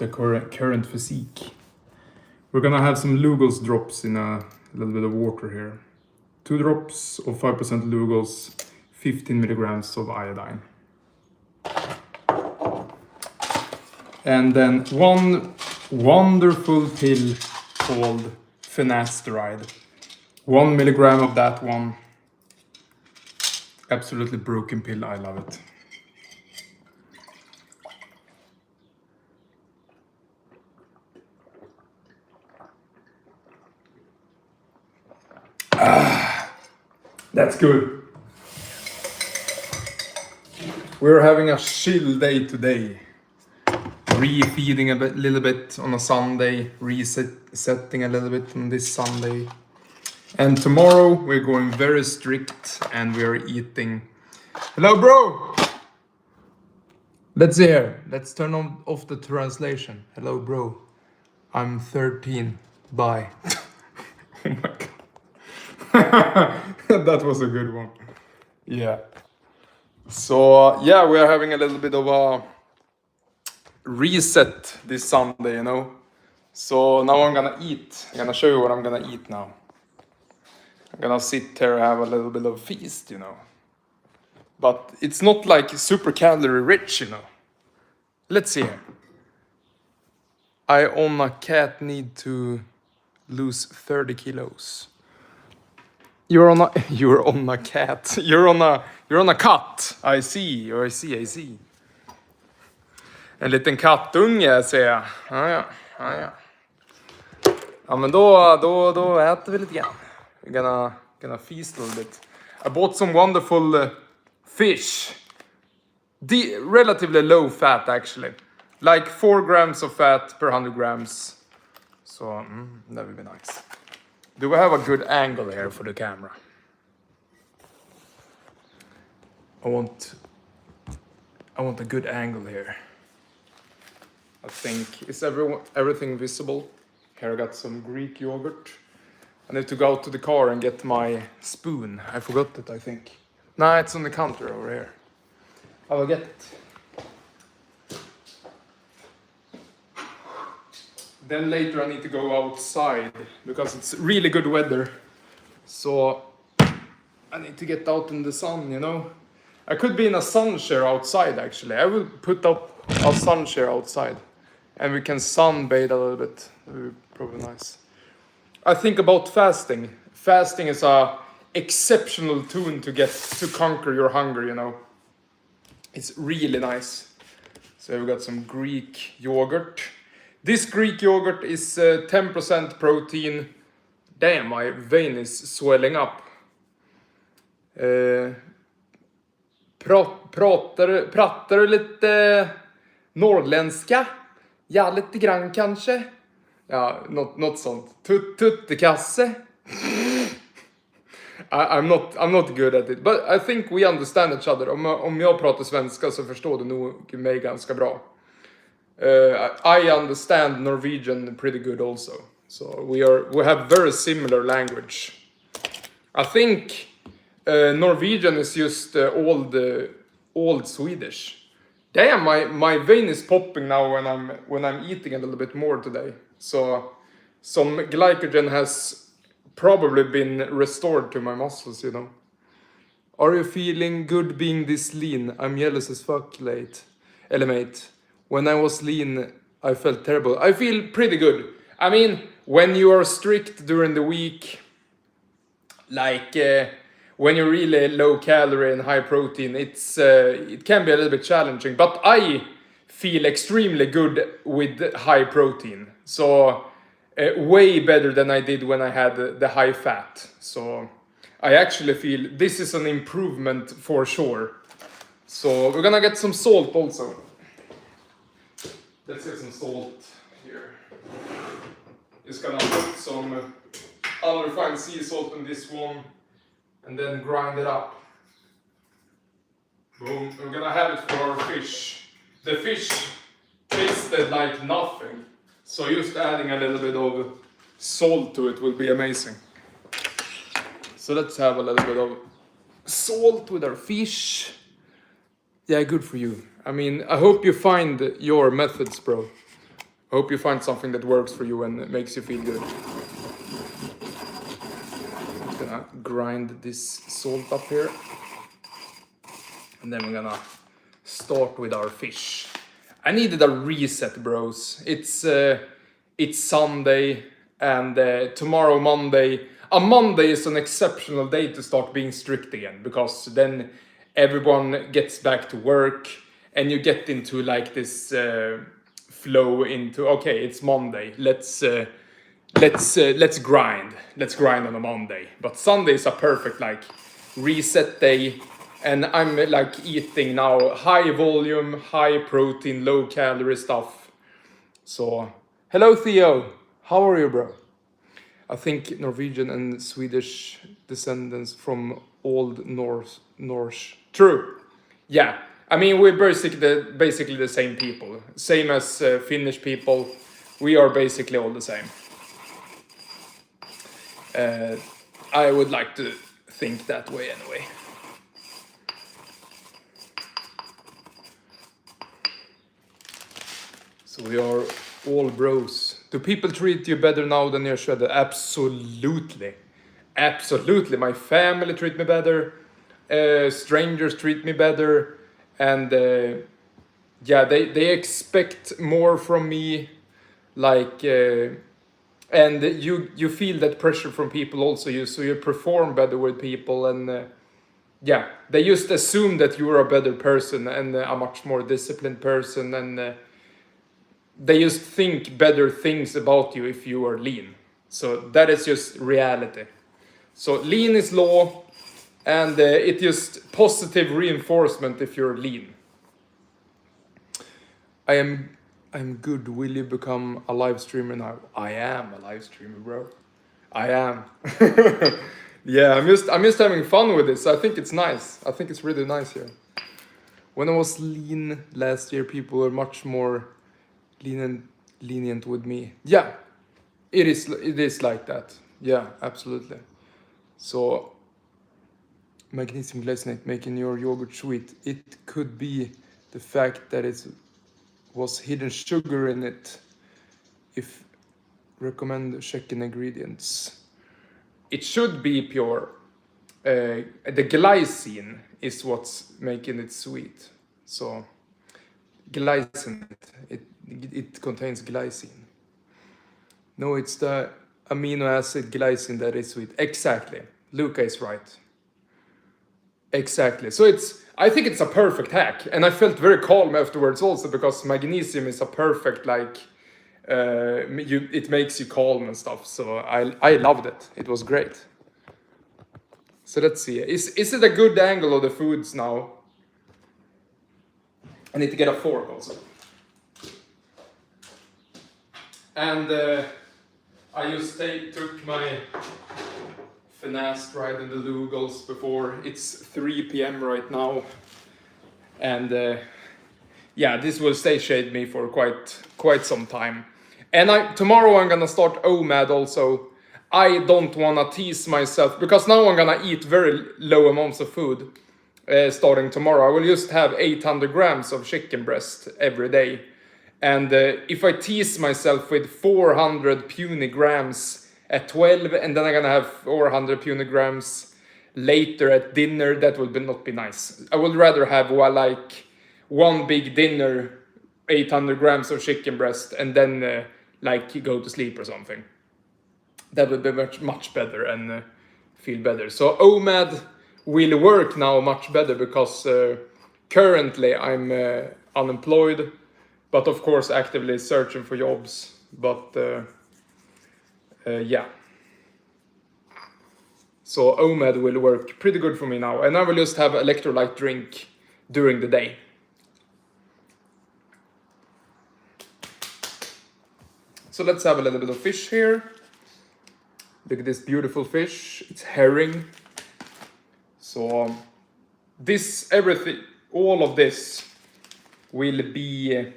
the current physique. We're gonna have some Lugol's drops in a little bit of water here. 2 drops of 5% Lugol's, 15 milligrams of iodine. And then one wonderful pill called finasteride. 1 milligram of that one. Absolutely broken pill, I love it. That's good. We're having a chill day today. Re-feeding a little bit on a Sunday, resetting a little bit on this Sunday. And tomorrow we're going very strict and we're eating. Hello, bro! Let's hear. Let's turn off the translation. Hello, bro. I'm 13. Bye. Oh my god. That was a good one. Yeah. So, yeah, we are having a little bit of a reset this Sunday, you know. So now I'm gonna eat. I'm gonna show you what I'm gonna eat now. I'm gonna sit here and have a little bit of feast, you know. But it's not like super calorie rich, you know. Let's see here. I on a cat need to lose 30 kilos. You're on a cat. You're on a cut. I see. En liten kattunge ser jag. Ja. Ja men då äter vi lite grann. We're gonna feast a little bit. I bought some wonderful fish. Relatively low fat actually. Like 4 grams of fat per 100 grams. So that would be nice. Do we have a good angle here for the camera? I want a good angle here. I think, is everything visible? Here I got some Greek yogurt. I need to go out to the car and get my spoon. I forgot it, I think. Nah, it's on the counter over here. I will get it. Then later I need to go outside because it's really good weather. So I need to get out in the sun, you know. I could be in a sun chair outside actually. I will put up a sun chair outside and we can sunbathe a little bit. That would be probably nice. I think about fasting. Fasting is a exceptional tool to conquer your hunger, you know. It's really nice. So we got some Greek yogurt. This Greek yogurt is 10% protein. Damn, my vein is swelling up. Pratar du lite norrländska? Ja, lite grann kanske. Ja, något sånt. Tuttekasse. I'm not good at it. But I think we understand each other. Om jag pratar svenska så förstår du nog mig ganska bra. I understand Norwegian pretty good also. So we have very similar language. I think Norwegian is just old Swedish. Damn, my vein is popping now when I'm eating a little bit more today. So some glycogen has probably been restored to my muscles, you know. Are you feeling good being this lean? I'm jealous as fuck, mate. When I was lean, I felt terrible. I feel pretty good. I mean, when you are strict during the week, like when you're really low calorie and high protein, it can be a little bit challenging. But I feel extremely good with high protein. So way better than I did when I had the high fat. So I actually feel this is an improvement for sure. So we're gonna get some salt also. Let's get some salt here. Just gonna put some unrefined sea salt in this one and then grind it up. Boom. We're gonna have it for our fish. The fish tasted like nothing. So just adding a little bit of salt to it will be amazing. So let's have a little bit of salt with our fish. Yeah, good for you. I mean, I hope you find your methods, bro. Hope you find something that works for you and makes you feel good. I'm gonna grind this salt up here. And then we're gonna start with our fish. I needed a reset, bros. It's Sunday, and tomorrow Monday. A Monday is an exceptional day to start being strict again, because then everyone gets back to work, and you get into like this flow into, okay, it's Monday. Let's grind. Let's grind on a Monday. But Sunday is a perfect like reset day. And I'm like eating now high volume, high protein, low calorie stuff. So, hello Theo, how are you, bro? I think Norwegian and Swedish descendants from Old Norse. True. Yeah. I mean, we're basically the same people. Same as Finnish people. We are basically all the same. I would like to think that way anyway. So we are all bros. Do people treat you better now than you're shredded? Absolutely. Absolutely. My family treat me better. Strangers treat me better. And yeah, they expect more from me. Like, and you feel that pressure from people also. So you perform better with people. And yeah, they just assume that you are a better person and a much more disciplined person. And they just think better things about you if you are lean. So that is just reality. So lean is law, and it's just positive reinforcement if you're lean. I'm good. Will you become a live streamer now? I am a live streamer, bro. I am. Yeah, I'm just having fun with this. I think it's nice. I think it's really nice here. When I was lean last year, people were much more lenient with me. Yeah, it is like that. Yeah, absolutely. So magnesium glycinate making your yogurt sweet. It could be the fact that it was hidden sugar in it. If recommend checking ingredients. It should be pure. The glycine is what's making it sweet. So glycine, it contains glycine. No, it's the amino acid glycine that is sweet. Exactly. Luca is right. Exactly. So I think it's a perfect hack. And I felt very calm afterwards also, because magnesium is a perfect, like, it makes you calm and stuff. So I loved it. It was great. So let's see. Is it a good angle of the foods now? I need to get a fork also. And I just took my finessed ride in the Lugals before. It's 3 p.m. right now. And yeah, this will satiate me for quite some time. And tomorrow I'm gonna start OMAD also. I don't wanna tease myself, because now I'm gonna eat very low amounts of food starting tomorrow. I will just have 800 grams of chicken breast every day. And if I tease myself with 400 puny grams at 12, and then I'm gonna have 400 puny grams later at dinner, that would not be nice. I would rather have like one big dinner, 800 grams of chicken breast, and then like go to sleep or something. That would be much better and feel better. So OMAD will work now much better, because currently I'm unemployed, but of course actively searching for jobs. But yeah. So OMAD will work pretty good for me now, and I will just have electrolyte drink during the day. So let's have a little bit of fish here. Look at this beautiful fish. It's herring. So all of this will be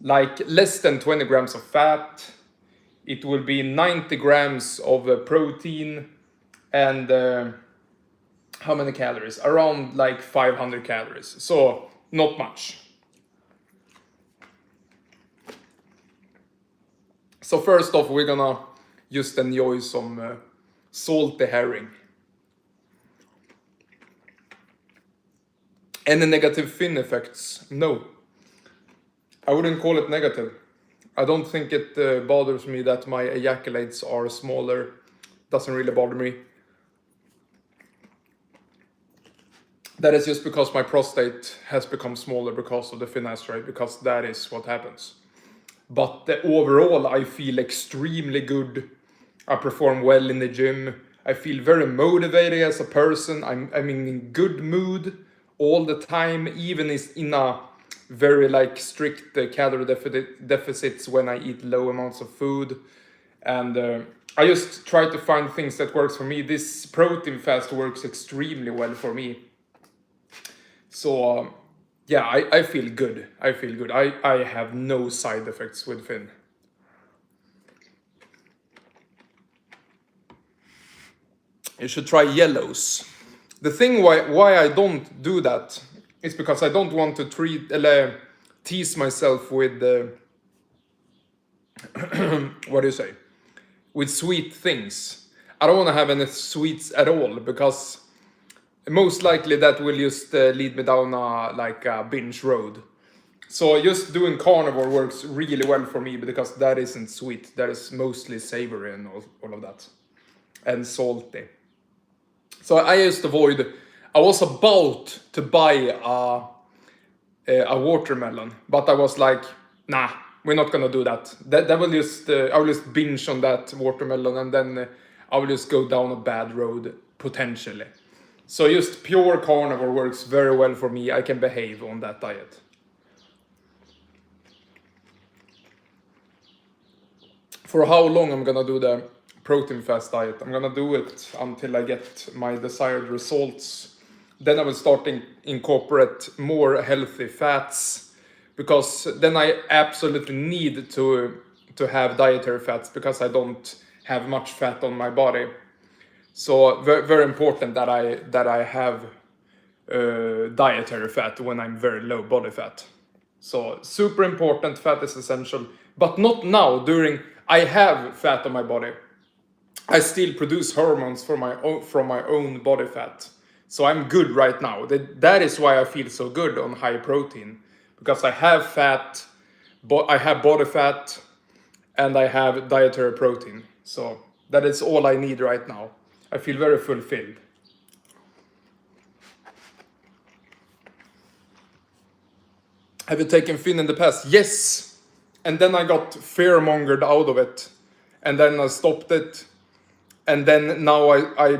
like less than 20 grams of fat. It will be 90 grams of protein, and how many calories? Around like 500 calories. So not much. So first off, we're gonna just enjoy some salty herring. Any negative fin effects? No. I wouldn't call it negative. I don't think it bothers me that my ejaculates are smaller. Doesn't really bother me. That is just because my prostate has become smaller because of the finasteride, because that is what happens. But overall, I feel extremely good. I perform well in the gym. I feel very motivated as a person. I'm in good mood all the time, even in a very like strict calorie deficits when I eat low amounts of food. And I just try to find things that works for me. This protein fast works extremely well for me. So yeah, I feel good. I feel good. I have no side effects with Finn. You should try yellows. The thing why I don't do that is because I don't want to tease myself with what do you say? With sweet things. I don't want to have any sweets at all, because most likely that will just lead me down a binge road. So just doing carnivore works really well for me, because that isn't sweet. That is mostly savory and all of that. And salty. So I just avoid. I was about to buy a watermelon, but I was like, nah, we're not gonna do that. That will just I will just binge on that watermelon, and then I will just go down a bad road potentially. So just pure carnivore works very well for me. I can behave on that diet. For how long I'm gonna do the protein fast diet? I'm gonna do it until I get my desired results. Then I will start incorporate more healthy fats, because then I absolutely need to have dietary fats, because I don't have much fat on my body. So very, very important that I have dietary fat when I'm very low body fat. So super important. Fat is essential, but not now. During I have fat on my body, I still produce hormones from my own body fat. So I'm good right now. That is why I feel so good on high protein, because I have fat, I have body fat, and I have dietary protein. So that is all I need right now. I feel very fulfilled. Have you taken Finn in the past? Yes. And then I got fear-mongered out of it. And then I stopped it. And then now I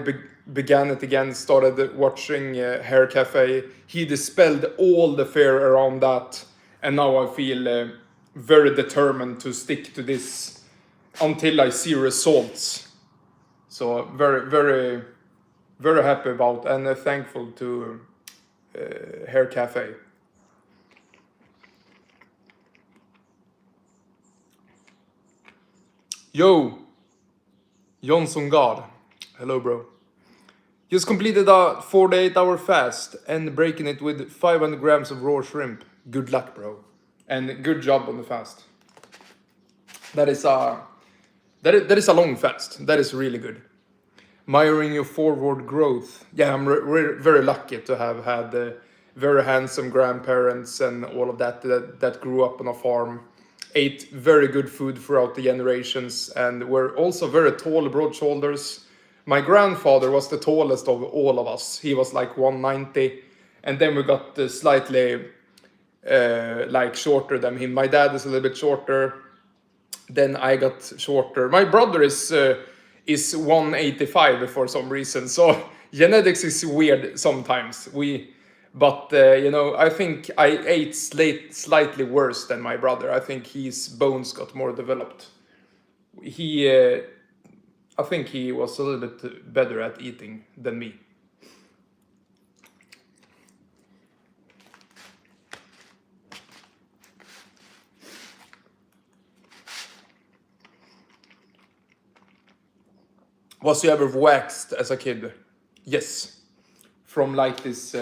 began it again, started watching Hair Cafe. He dispelled all the fear around that. And now I feel very determined to stick to this until I see results. So very, very, very happy about and thankful to Hair Cafe. Yo, Johnson God. Hello, bro. Just completed a 48-hour fast and breaking it with 500 grams of raw shrimp. Good luck, bro. And good job on the fast. That is a long fast. That is really good. Admiring your forward growth. Yeah, I'm very lucky to have had very handsome grandparents and all of that grew up on a farm. Ate very good food throughout the generations, and were also very tall, broad shoulders. My grandfather was the tallest of all of us. He was like 190, and then we got slightly like shorter than him. My dad is a little bit shorter. Then I got shorter. My brother is 185 for some reason. So genetics is weird sometimes. I think I ate slightly worse than my brother. I think his bones got more developed. I think he was a little bit better at eating than me. Was you ever waxed as a kid? Yes. From like this,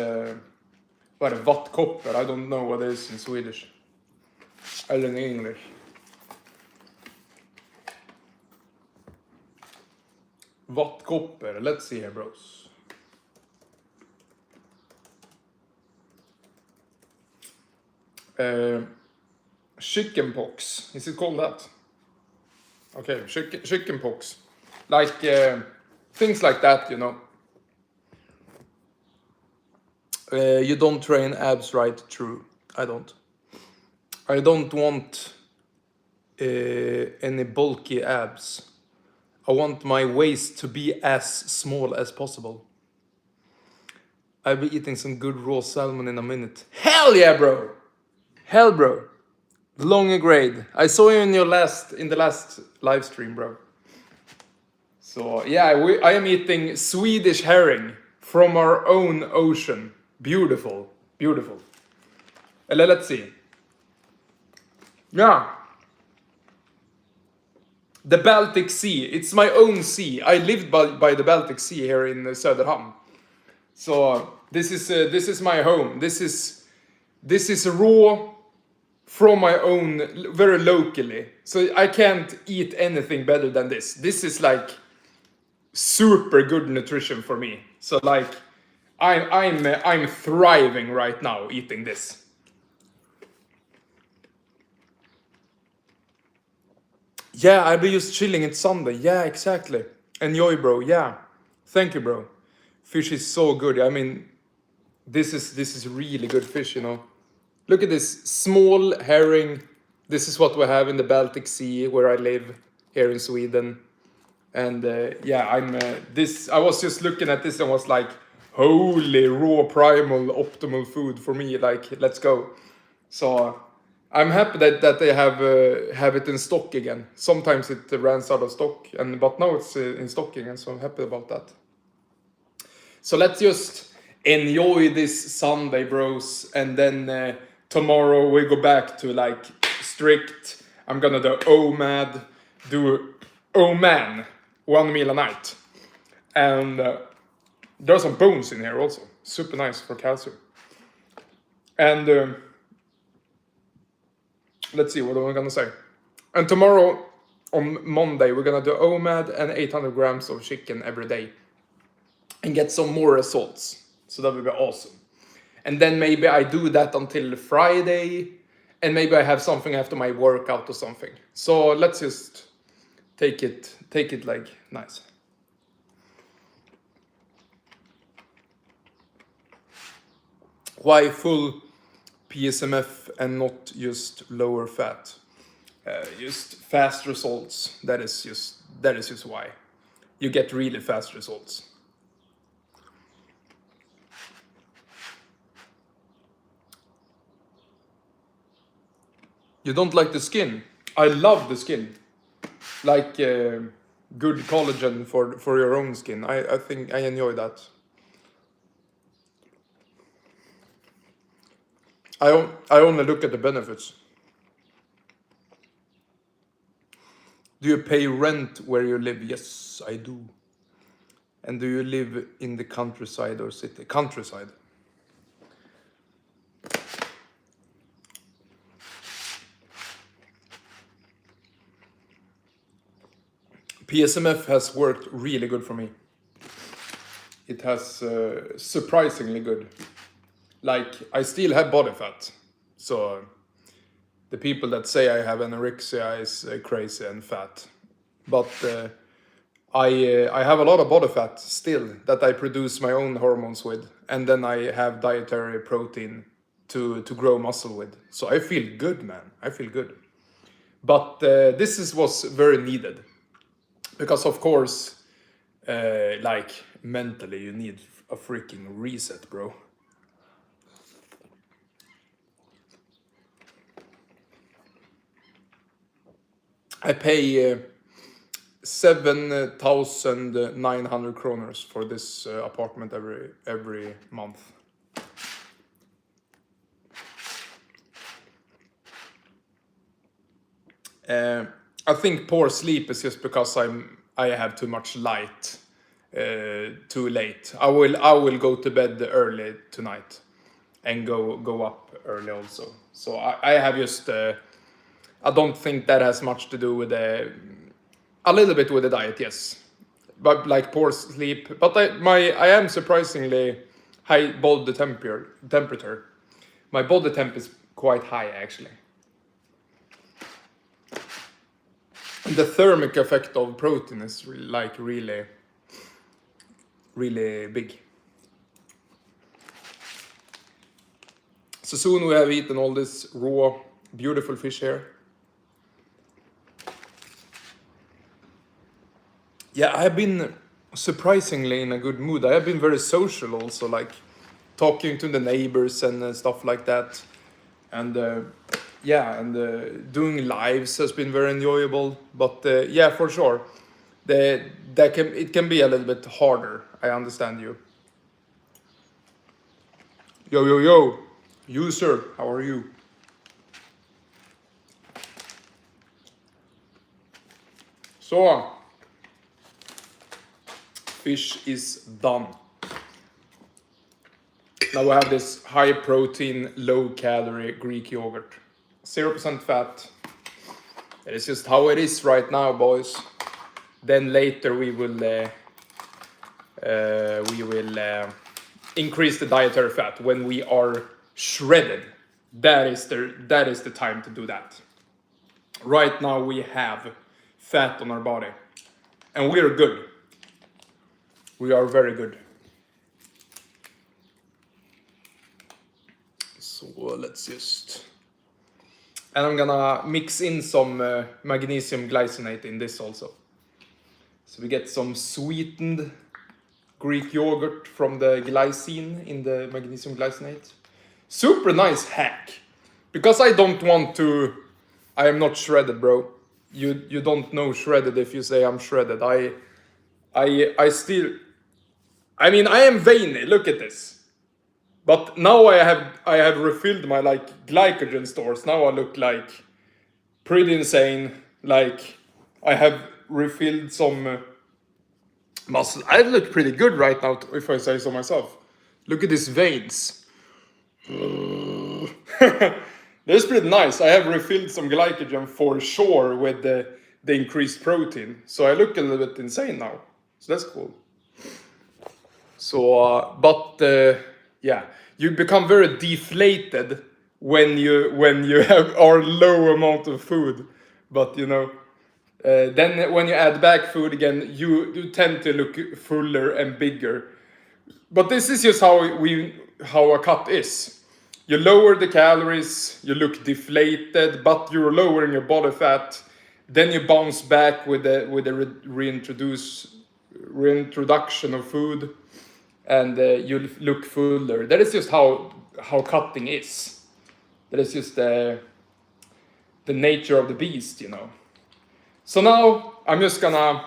vattkopper? I don't know what it is in Swedish. Or in English. Watt copper. Let's see here, bros. Chicken pox. Is it called that? Okay, chicken pox. Like things like that, you know. You don't train abs, right? True. I don't. I don't want any bulky abs. I want my waist to be as small as possible. I'll be eating some good raw salmon in a minute. Hell yeah, bro! Hell, bro. Longer grade. I saw you in the last live stream, bro. So yeah, I am eating Swedish herring from our own ocean. Beautiful, beautiful. Let's see. Yeah. The Baltic Sea. It's my own sea. I lived by the Baltic Sea here in Söderhamn. So this is my home. This is raw from my own, very locally. So I can't eat anything better than this. This is like super good nutrition for me. So like I'm thriving right now eating this. Yeah, I'll be just chilling. It's Sunday. Yeah, exactly. Enjoy, bro. Yeah. Thank you, bro. Fish is so good. I mean, this is really good fish, you know. Look at this small herring. This is what we have in the Baltic Sea where I live here in Sweden. And yeah, I was just looking at this and was like, holy raw primal optimal food for me. Like, let's go. So I'm happy that they have it in stock again. Sometimes it runs out of stock, but now it's in stock again. So I'm happy about that. So let's just enjoy this Sunday, bros, and then tomorrow we go back to like strict. I'm gonna do OMAD, do OMAN, 1 meal a night, and there's some bones in here also. Super nice for calcium. And let's see, what am I gonna say? And tomorrow, on Monday, we're gonna do OMAD and 800 grams of chicken every day. And get some more results. So that would be awesome. And then maybe I do that until Friday. And maybe I have something after my workout or something. So let's just take it like nice. Why full PSMF and not just lower fat? Just fast results. That is just why. You get really fast results. You don't like the skin? I love the skin. Like good collagen for your own skin. I think I enjoy that. I only look at the benefits. Do you pay rent where you live? Yes, I do. And do you live in the countryside or city? Countryside. PSMF has worked really good for me. It has surprisingly good. Like, I still have body fat. So the people that say I have anorexia is crazy and fat. But I have a lot of body fat still that I produce my own hormones with. And then I have dietary protein to grow muscle with. So I feel good, man. I feel good. But was very needed. Because of course, like mentally you need a freaking reset, bro. I pay 7,900 kroners for this apartment every month. I think poor sleep is just because I have too much light too late. I will go to bed early tonight and go up early also. So I have just I don't think that has much to do with a little bit with the diet, yes. but like poor sleep. But I am surprisingly high body temperature. My body temp is quite high actually. The thermic effect of protein is really big. So soon we have eaten all this raw, beautiful fish here. Yeah, I have been surprisingly in a good mood. I have been very social also, like talking to the neighbors and stuff like that. And doing lives has been very enjoyable. But yeah, for sure, it can be a little bit harder. I understand you. Yo, user, how are you? So, fish is done. Now we have this high protein, low calorie Greek yogurt. 0% fat. It is just how it is right now, boys. Then later we will increase the dietary fat when we are shredded. That is the time to do that. Right now we have fat on our body, and we are good. We are very good. So let's just... And I'm gonna mix in some magnesium glycinate in this also. So we get some sweetened Greek yogurt from the glycine in the magnesium glycinate. Super nice hack. Because I don't want to... I am not shredded, bro. You don't know shredded if you say I'm shredded. I still... I mean, I am veiny. Look at this. But now I have refilled my like glycogen stores. Now I look like pretty insane. Like I have refilled some muscle. I look pretty good right now, if I say so myself. Look at these veins. That's pretty nice. I have refilled some glycogen for sure with the increased protein. So I look a little bit insane now. So that's cool. So, yeah, you become very deflated when you are low amount of food. But you know, then when you add back food again, you tend to look fuller and bigger. But this is just how a cut is. You lower the calories, you look deflated, but you're lowering your body fat. Then you bounce back with the reintroduction of food, and you look fuller. That is just how cutting is. That is just the nature of the beast, you know. So now I'm just gonna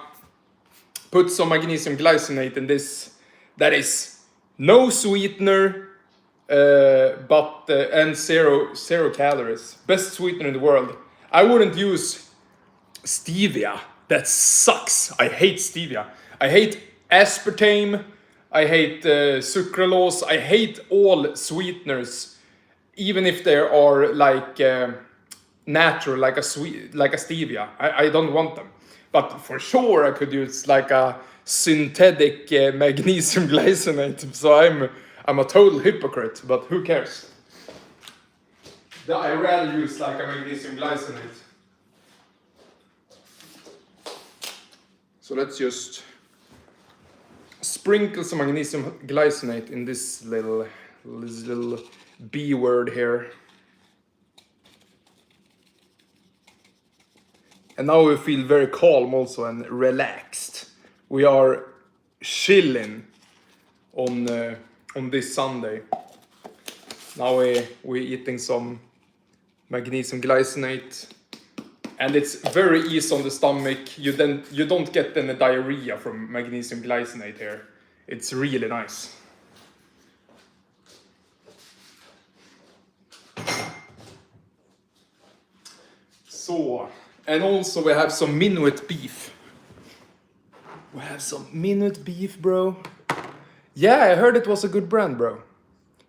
put some magnesium glycinate in this. That is no sweetener, and zero calories. Best sweetener in the world. I wouldn't use stevia. That sucks. I hate stevia. I hate aspartame. I hate sucralose. I hate all sweeteners, even if they are like natural, like a stevia. I don't want them. But for sure, I could use like a synthetic magnesium glycinate. So I'm a total hypocrite. But who cares? I rather use like a magnesium glycinate. So let's just sprinkle some magnesium glycinate in this little B word here. And now we feel very calm also and relaxed. We are chilling on this Sunday. Now we're eating some magnesium glycinate. And it's very easy on the stomach. You don't get any diarrhea from magnesium glycinate here. It's really nice. So, and also we have some Minuet beef. We have some Minuet beef, bro. Yeah, I heard it was a good brand, bro.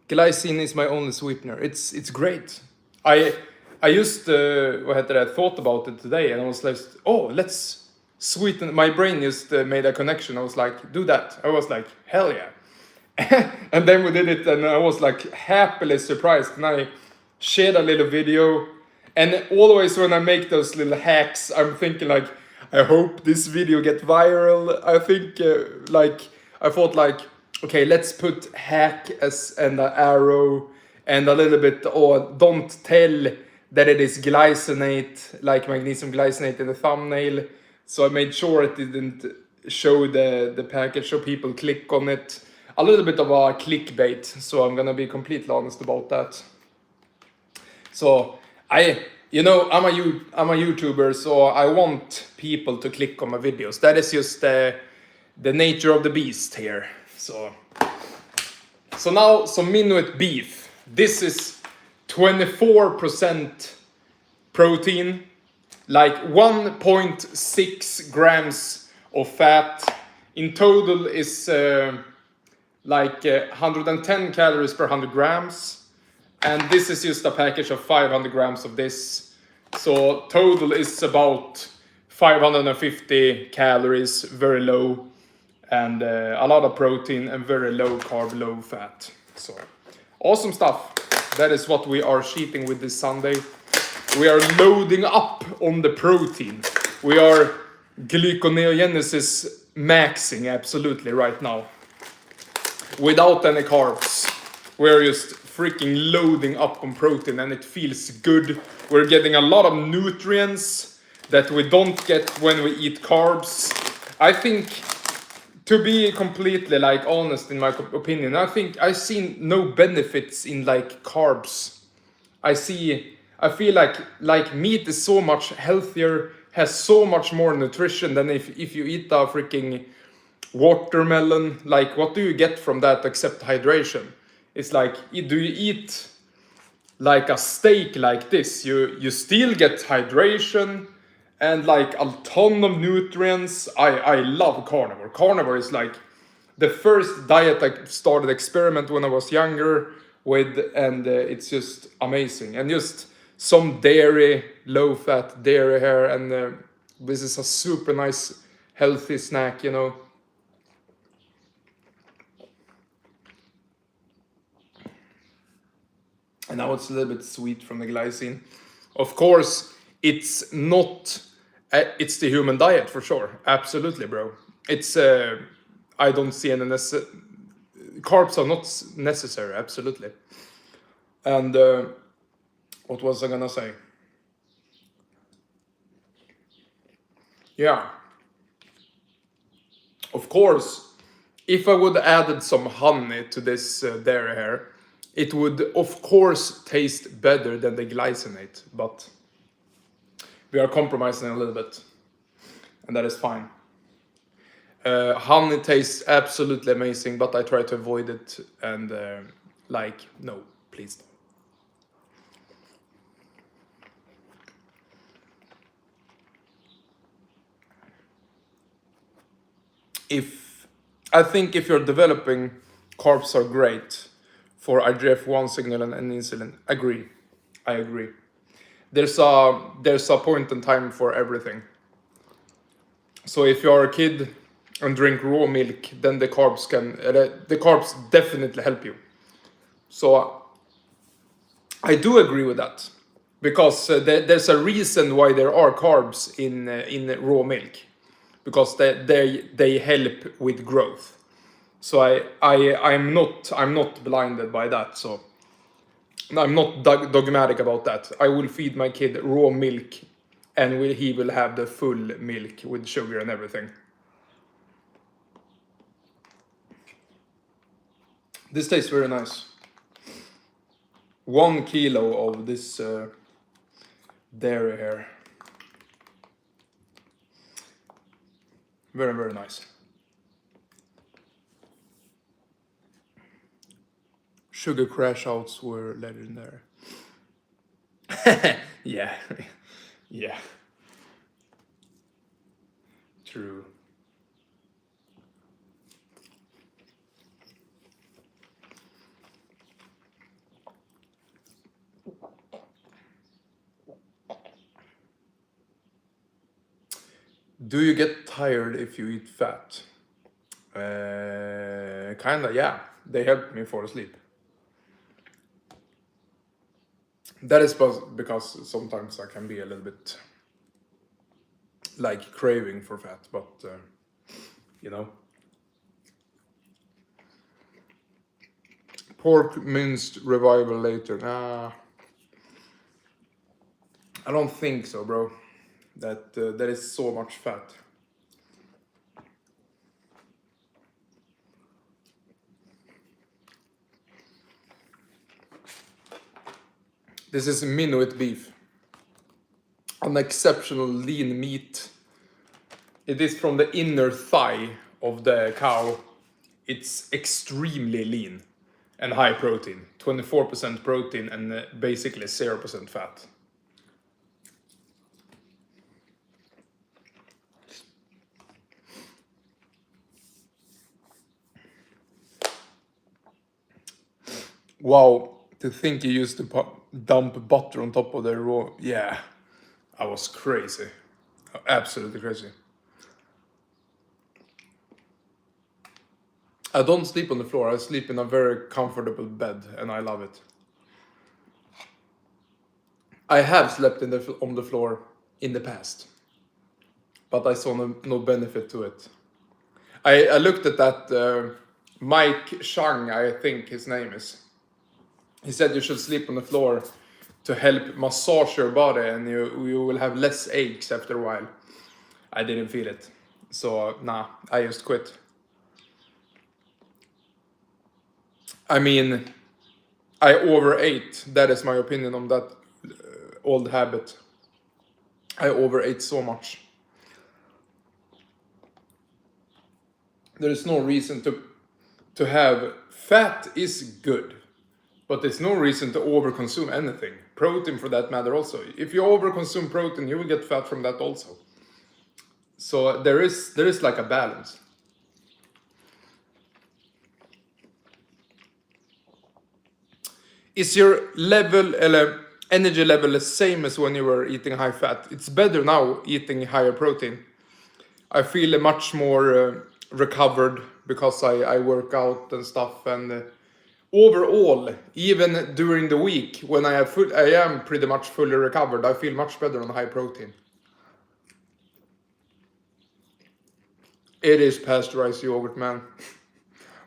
Glycine is my only sweetener. It's great. I just thought about it today, and I was like, oh, let's sweeten. My brain just made a connection. I was like, do that. I was like, hell yeah. And then we did it, and I was like happily surprised. And I shared a little video. And always when I make those little hacks, I'm thinking like, I hope this video get viral. I think I thought like, okay, let's put hack as and an arrow and a little bit, or don't tell that it is glycinate, like magnesium glycinate in the thumbnail. So I made sure it didn't show the package so people click on it. A little bit of a clickbait, so I'm gonna be completely honest about that. So I'm a YouTuber, so I want people to click on my videos. That is just the nature of the beast here. So now some Minuet beef. This is 24% protein, like 1.6 grams of fat. In total is 110 calories per 100 grams. And this is just a package of 500 grams of this. So total is about 550 calories, very low. And a lot of protein and very low carb, low fat. So awesome stuff. That is what we are cheating with this Sunday. We are loading up on the protein. We are glyconeogenesis maxing absolutely right now. Without any carbs. We're just freaking loading up on protein, and it feels good. We're getting a lot of nutrients that we don't get when we eat carbs. I think, to be completely like honest in my opinion, I think I've seen no benefits in like carbs. I feel like meat is so much healthier, has so much more nutrition than if you eat a freaking watermelon. Like, what do you get from that except hydration? It's like, do you eat like a steak like this? You still get hydration and like a ton of nutrients. I love carnivore. Carnivore is like the first diet I started experiment when I was younger with, and it's just amazing. And just some dairy, low fat dairy here, and this is a super nice healthy snack, you know. And now it's a little bit sweet from the glycine. Of course, it's not, it's the human diet for sure. Absolutely, bro. It's, I don't see any carbs are not necessary, absolutely. And what was I gonna say? Yeah. Of course, if I would added some honey to this dairy here, it would of course taste better than the glycinate, but we are compromising a little bit, and that is fine. Honey tastes absolutely amazing, but I try to avoid it, and no, please don't. I think if you're developing, carbs are great for IGF-1 signal and insulin. I agree. There's a point in time for everything. So if you're a kid and drink raw milk, then the carbs definitely help you. So I do agree with that, because there's a reason why there are carbs in raw milk, because they help with growth. So I'm not blinded by that. So I'm not dogmatic about that. I will feed my kid raw milk, and he will have the full milk with sugar and everything. This tastes very nice. 1 kilo of this dairy here. Very, very nice. Sugar crash outs were legendary. Yeah. Yeah. True. Do you get tired if you eat fat? Kinda, yeah. They help me fall asleep. That is because sometimes I can be a little bit like craving for fat, but you know. Pork minced revival later. Nah, I don't think so, bro. That is so much fat. This is Minuet beef, an exceptional lean meat. It is from the inner thigh of the cow. It's extremely lean and high protein, 24% protein and basically 0% fat. Wow, to think you used to dump butter on top of the raw. Yeah, I was crazy. Absolutely crazy. I don't sleep on the floor. I sleep in a very comfortable bed, and I love it. I have slept on the floor in the past, but I saw no benefit to it. I looked at that Mike Chang, I think his name is. He said you should sleep on the floor to help massage your body, and you will have less aches after a while. I didn't feel it, so nah, I just quit. I mean, I overate. That is my opinion on that old habit. I overate so much. There is no reason to have fat is good, but there's no reason to overconsume anything. Protein, for that matter, also. If you overconsume protein, you will get fat from that also. So there is like a balance. Is your energy level the same as when you were eating high fat? It's better now eating higher protein. I feel much more recovered because I work out and stuff, and overall, even during the week when I am pretty much fully recovered, I feel much better on high protein. It is pasteurized yogurt, man.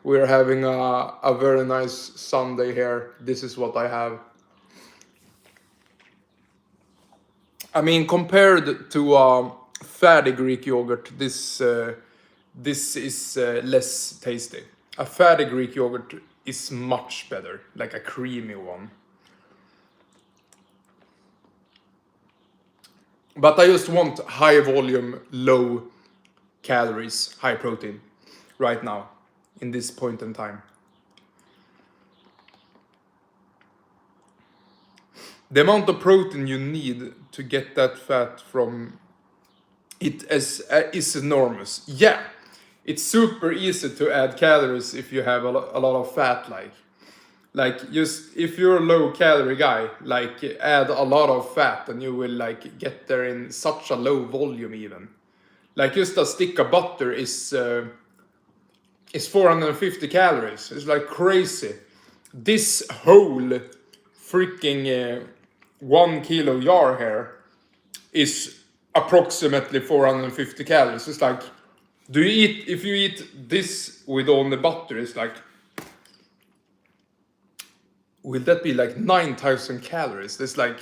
We're having a very nice Sunday here. This is what I have. I mean, compared to fatty Greek yogurt, this is less tasty. A fatty Greek yogurt is much better, like a creamy one. But I just want high volume, low calories, high protein right now, in this point in time. The amount of protein you need to get that fat from it is enormous. Yeah, it's super easy to add calories if you have a lot of fat, like just if you're a low calorie guy, like add a lot of fat and you will like get there in such a low volume even. Like just a stick of butter is 450 calories. It's like crazy. This whole freaking 1 kilo jar here is approximately 450 calories. It's like, if you eat this with only butter, it's like, will that be like 9,000 calories? That's like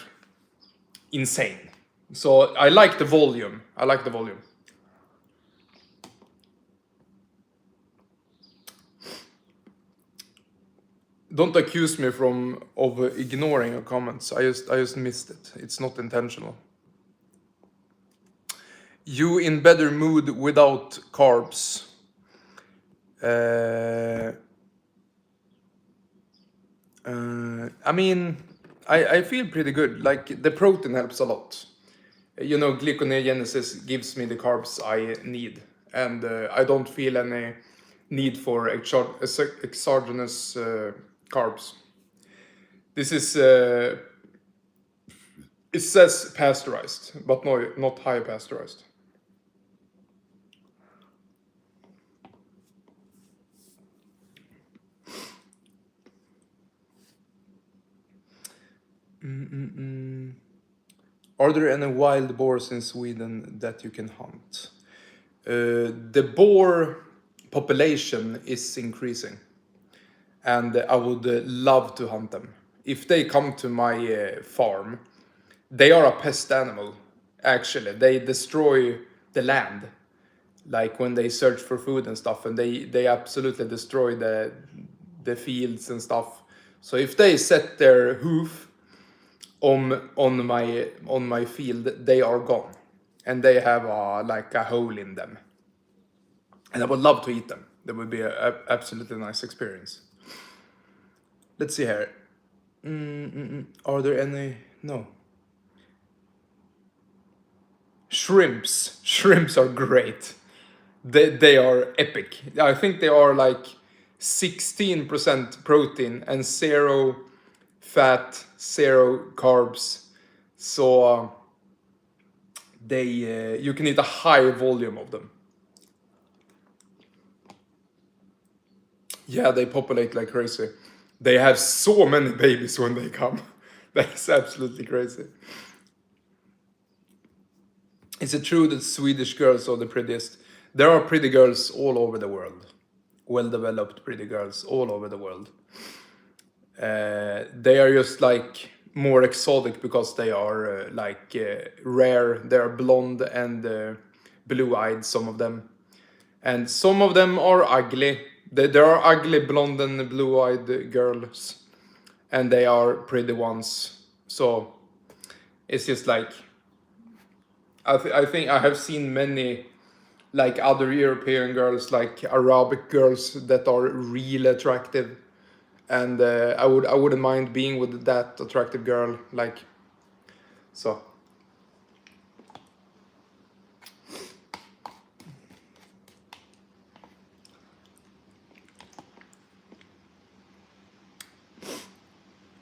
insane. So I like the volume. I like the volume. Don't accuse me of ignoring your comments. I just missed it. It's not intentional. You in better mood without carbs? I mean, I feel pretty good. Like the protein helps a lot. You know, glyconeogenesis gives me the carbs I need, and I don't feel any need for exogenous carbs. This is it says pasteurized, but no, not high pasteurized. Are there any wild boars in Sweden that you can hunt? The boar population is increasing, and I would love to hunt them. If they come to my farm, they are a pest animal, actually. They destroy the land, like when they search for food and stuff, and they absolutely destroy the fields and stuff. So if they set their hoof on my field, they are gone, and they have like a hole in them. And I would love to eat them. That would be a absolutely nice experience. Let's see here. Are there any? No. Shrimps. Shrimps are great. They are epic. I think they are like 16% protein and zero fat, zero carbs. So they you can eat a high volume of them. Yeah, they populate like crazy. They have so many babies when they come. That's absolutely crazy. Is it true that Swedish girls are the prettiest? There are pretty girls all over the world. Well-developed pretty girls all over the world. They are just like more exotic because they are rare. They are blonde and blue-eyed, some of them. And some of them are ugly. There are ugly blonde and blue-eyed girls. And they are pretty ones. So it's just like I think I have seen many like other European girls, like Arabic girls that are really attractive, and I wouldn't mind being with that attractive girl, like so.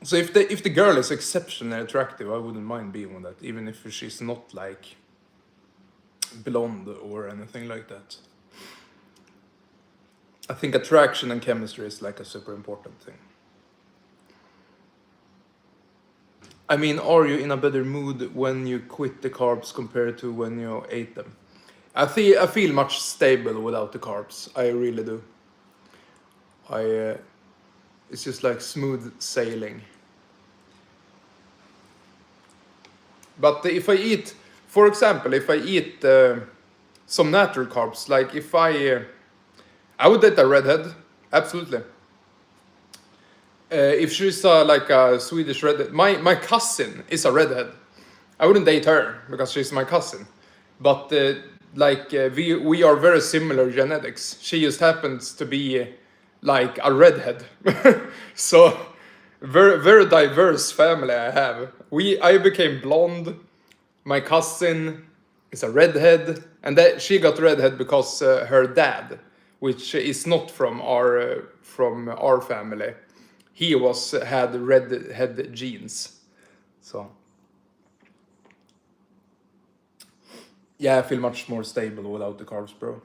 So if the girl is exceptionally attractive, I wouldn't mind being with that, even if she's not like blonde or anything like that. I think attraction and chemistry is like a super important thing. I mean, are you in a better mood when you quit the carbs compared to when you ate them? I feel much stable without the carbs. I really do. It's just like smooth sailing. But if I eat, for example, if I eat some natural carbs, like if I would date a redhead, absolutely. If she's like a Swedish redhead, my cousin is a redhead. I wouldn't date her because she's my cousin, but we are very similar genetics. She just happens to be like a redhead, so very diverse family I have. I became blonde. My cousin is a redhead, and that she got redhead because her dad, which is not from our family, he had redhead genes. So yeah, I feel much more stable without the carbs, bro.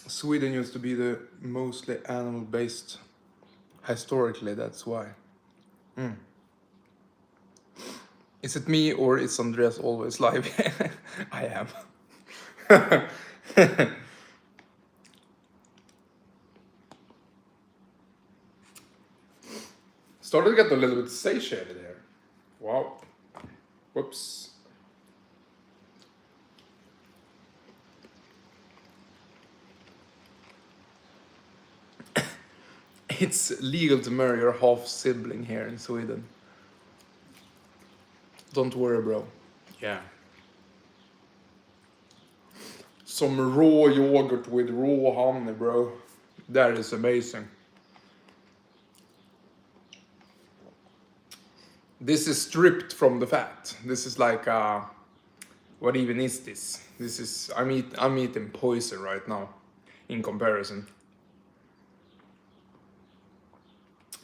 Sweden used to be the mostly animal-based historically, that's why. Is it me or is Andreas always live? I am. Started to get a little bit satiated here. Wow. Whoops. It's legal to marry your half sibling here in Sweden. Don't worry, bro. Yeah. Some raw yogurt with raw honey, bro. That is amazing. This is stripped from the fat. This is like, what even is this? This is, I'm eating poison right now, in comparison.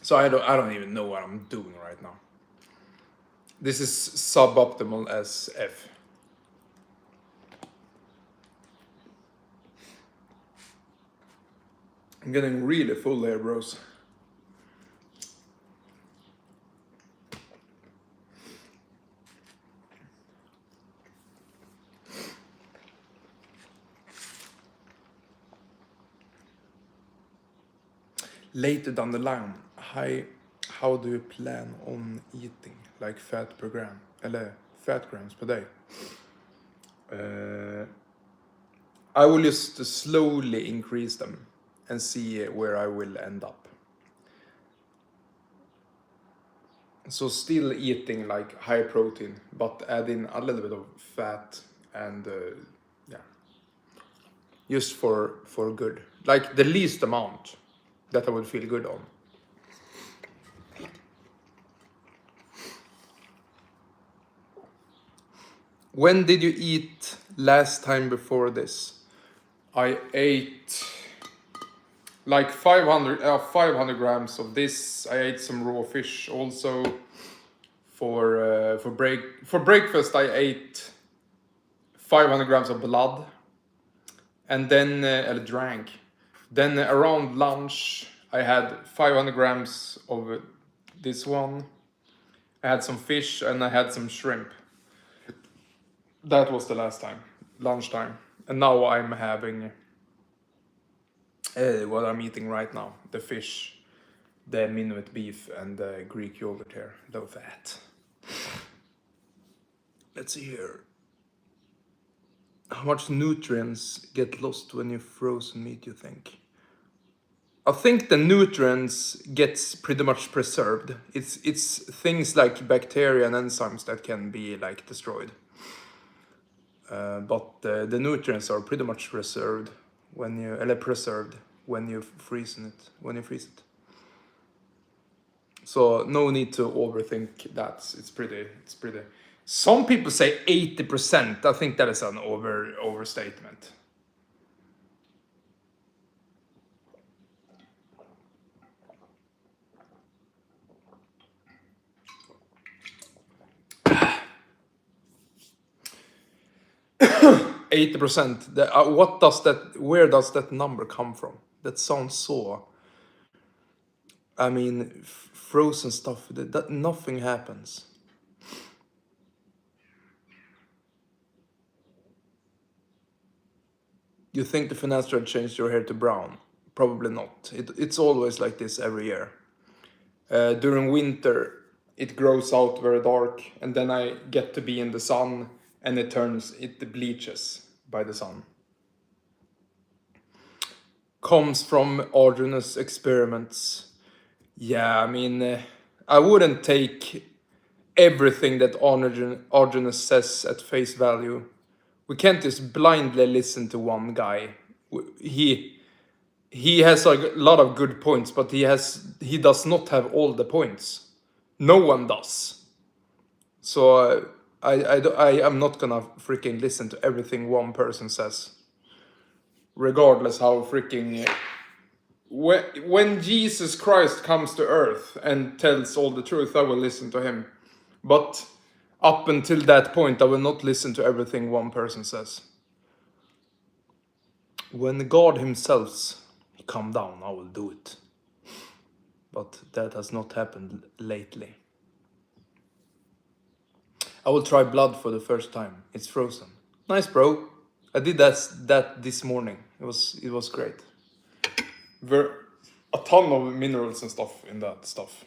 So I don't even know what I'm doing right now. This is suboptimal as F. I'm getting really full here, bros. later down the line, how do you plan on eating, like fat per gram, eller fat grams per day? I will just slowly increase them and see where I will end up. So still eating like high protein, but add in a little bit of fat and yeah, just for good, like the least amount that I would feel good on. When did you eat last time before this? I ate like 500 grams of this. I ate some raw fish also. For breakfast I ate 500 grams of blood, and then drank. Then around lunch I had 500 grams of this one. I had some fish and I had some shrimp. That was the last time, lunchtime. And now I'm having what I'm eating right now, the fish, the Minuet beef and the Greek yogurt here, low fat. Let's see here. How much nutrients get lost when you frozen meat, you think? I think the nutrients gets pretty much preserved. It's things like bacteria and enzymes that can be like destroyed. But the nutrients are pretty much preserved when you freeze it. So no need to overthink that. It's pretty. Some people say 80%. I think that is an overstatement. %. Where does that number come from? That sounds so. I mean, frozen stuff. That nothing happens. You think the finasteride changed your hair to brown? Probably not. It's always like this every year. During winter, it grows out very dark, and then I get to be in the sun, and it bleaches by the sun. Comes from Arjun's experiments. Yeah, I mean, I wouldn't take everything that Arjuna says at face value. We can't just blindly listen to one guy. He has like a lot of good points, but he does not have all the points. No one does. So I am not gonna freaking listen to everything one person says, regardless how freaking. When Jesus Christ comes to earth and tells all the truth, I will listen to him. But up until that point, I will not listen to everything one person says. When God himself come down, I will do it. But that has not happened lately. I will try blood for the first time. It's frozen. Nice, bro. I did that this morning. It was great. A ton of minerals and stuff in that stuff.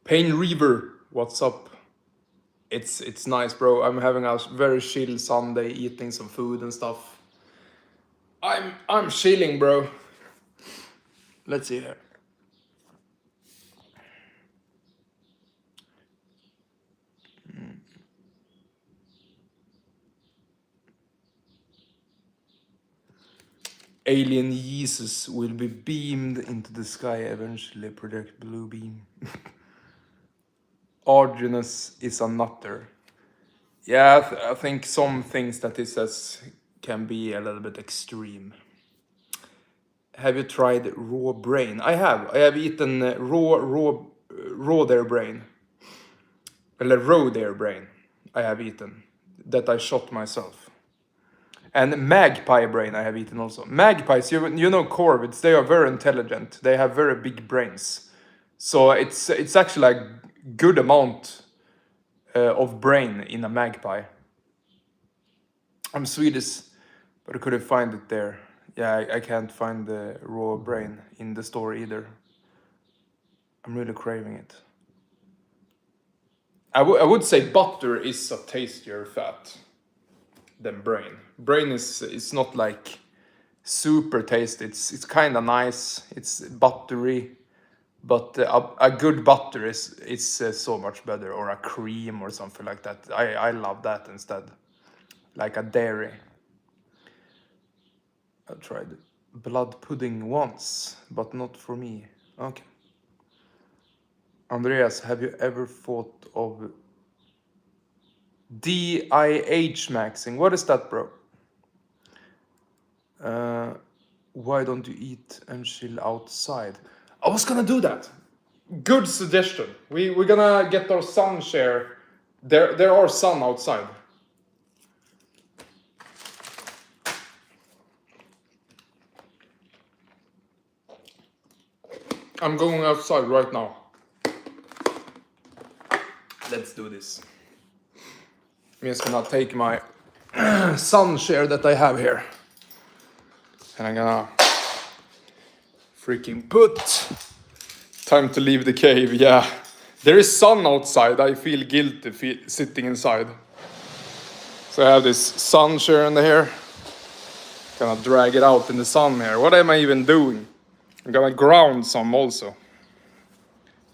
Pain Reaver, what's up? It's nice, bro. I'm having a very chill Sunday, eating some food and stuff. I'm chilling, bro. Let's see here. Alien Jesus will be beamed into the sky eventually, Project Blue Beam. Arjunus is a nutter. Yeah, I think some things that he says can be a little bit extreme. Have you tried raw brain? I have. I have eaten raw deer brain. Eller raw deer brain. I have eaten. That I shot myself. And magpie brain I have eaten also. Magpies, you know corvids, they are very intelligent. They have very big brains. So it's actually a good amount of brain in a magpie. I'm Swedish, but I couldn't find it there. Yeah, I can't find the raw brain in the store either. I'm really craving it. I would say butter is a tastier fat than brain. Brain is not like super tasty. It's kind of nice. It's buttery, but a good butter is so much better, or a cream or something like that. I love that instead, like a dairy. I tried blood pudding once, but not for me. Okay. Andreas, have you ever thought of DIH maxing? What is that, bro? Why don't you eat and chill outside? I was gonna do that. Good suggestion. We're gonna get our sun share. There are sun outside. I'm going outside right now. Let's do this. I'm just gonna take my sun share that I have here, and I'm gonna freaking put. Time to leave the cave. Yeah, there is sun outside. I feel guilty sitting inside. So I have this sun share in here. Gonna drag it out in the sun here. What am I even doing? I'm gonna ground some also.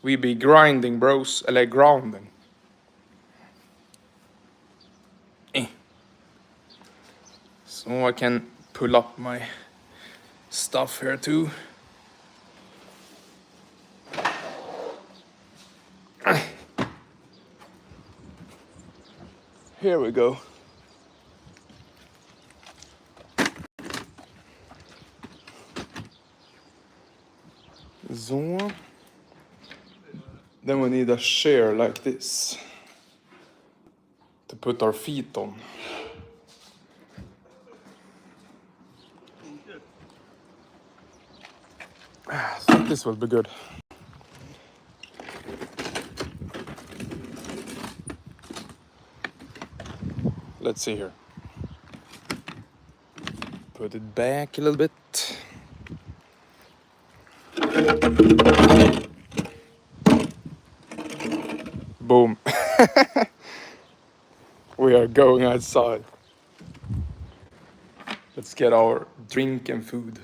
We be grinding, bros. Eller grounding. So I can pull up my stuff here too. Here we go. So. Then we need a chair like this to put our feet on. I think this will be good. Let's see here. Put it back a little bit. Boom. We are going outside. Let's get our drink and food.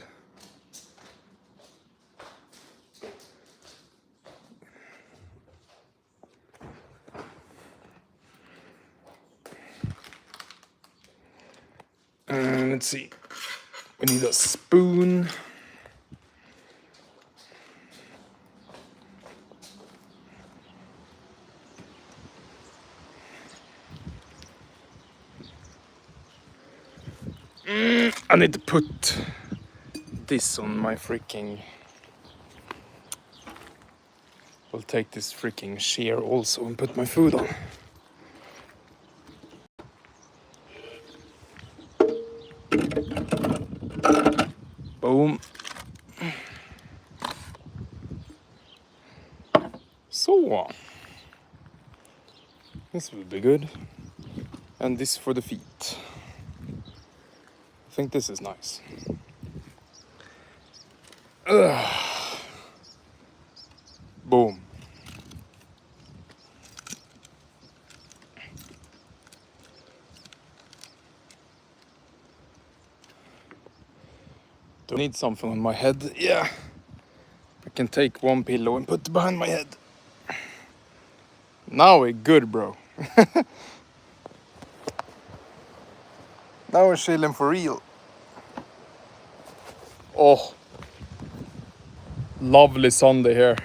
Let's see. We need a spoon. I need to put this on my freaking... I'll take this freaking shear also and put my food on. Boom. So. This will be good. And this for the feet. I think this is nice. Boom. Do I need something on my head? Yeah. I can take one pillow and put it behind my head. Now we're good, bro. Now we're chilling for real. Oh. Lovely Sunday here.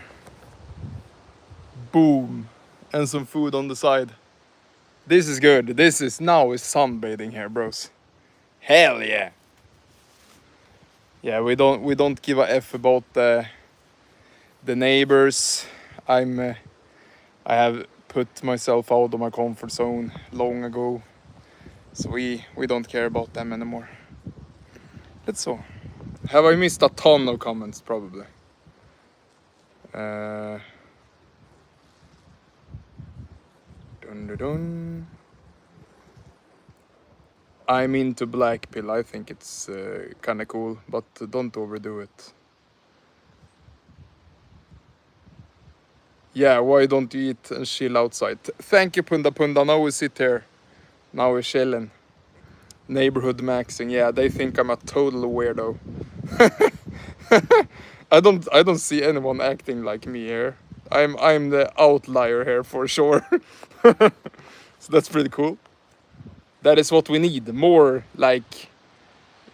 Boom. And some food on the side. This is good. Now is sunbathing here, bros. Hell yeah. Yeah, we don't give a F about the neighbors. I have put myself out of my comfort zone long ago. So we don't care about them anymore. That's all. Have I missed a ton of comments? Probably. Dun dun dun. I'm into black pill. I think it's kind of cool, but don't overdo it. Yeah, why don't you eat and chill outside? Thank you, Punda Punda. Now we sit here. Now we're chilling. Neighborhood maxing. Yeah, they think I'm a total weirdo. I don't see anyone acting like me here. I'm the outlier here for sure. So that's pretty cool. That is what we need. More like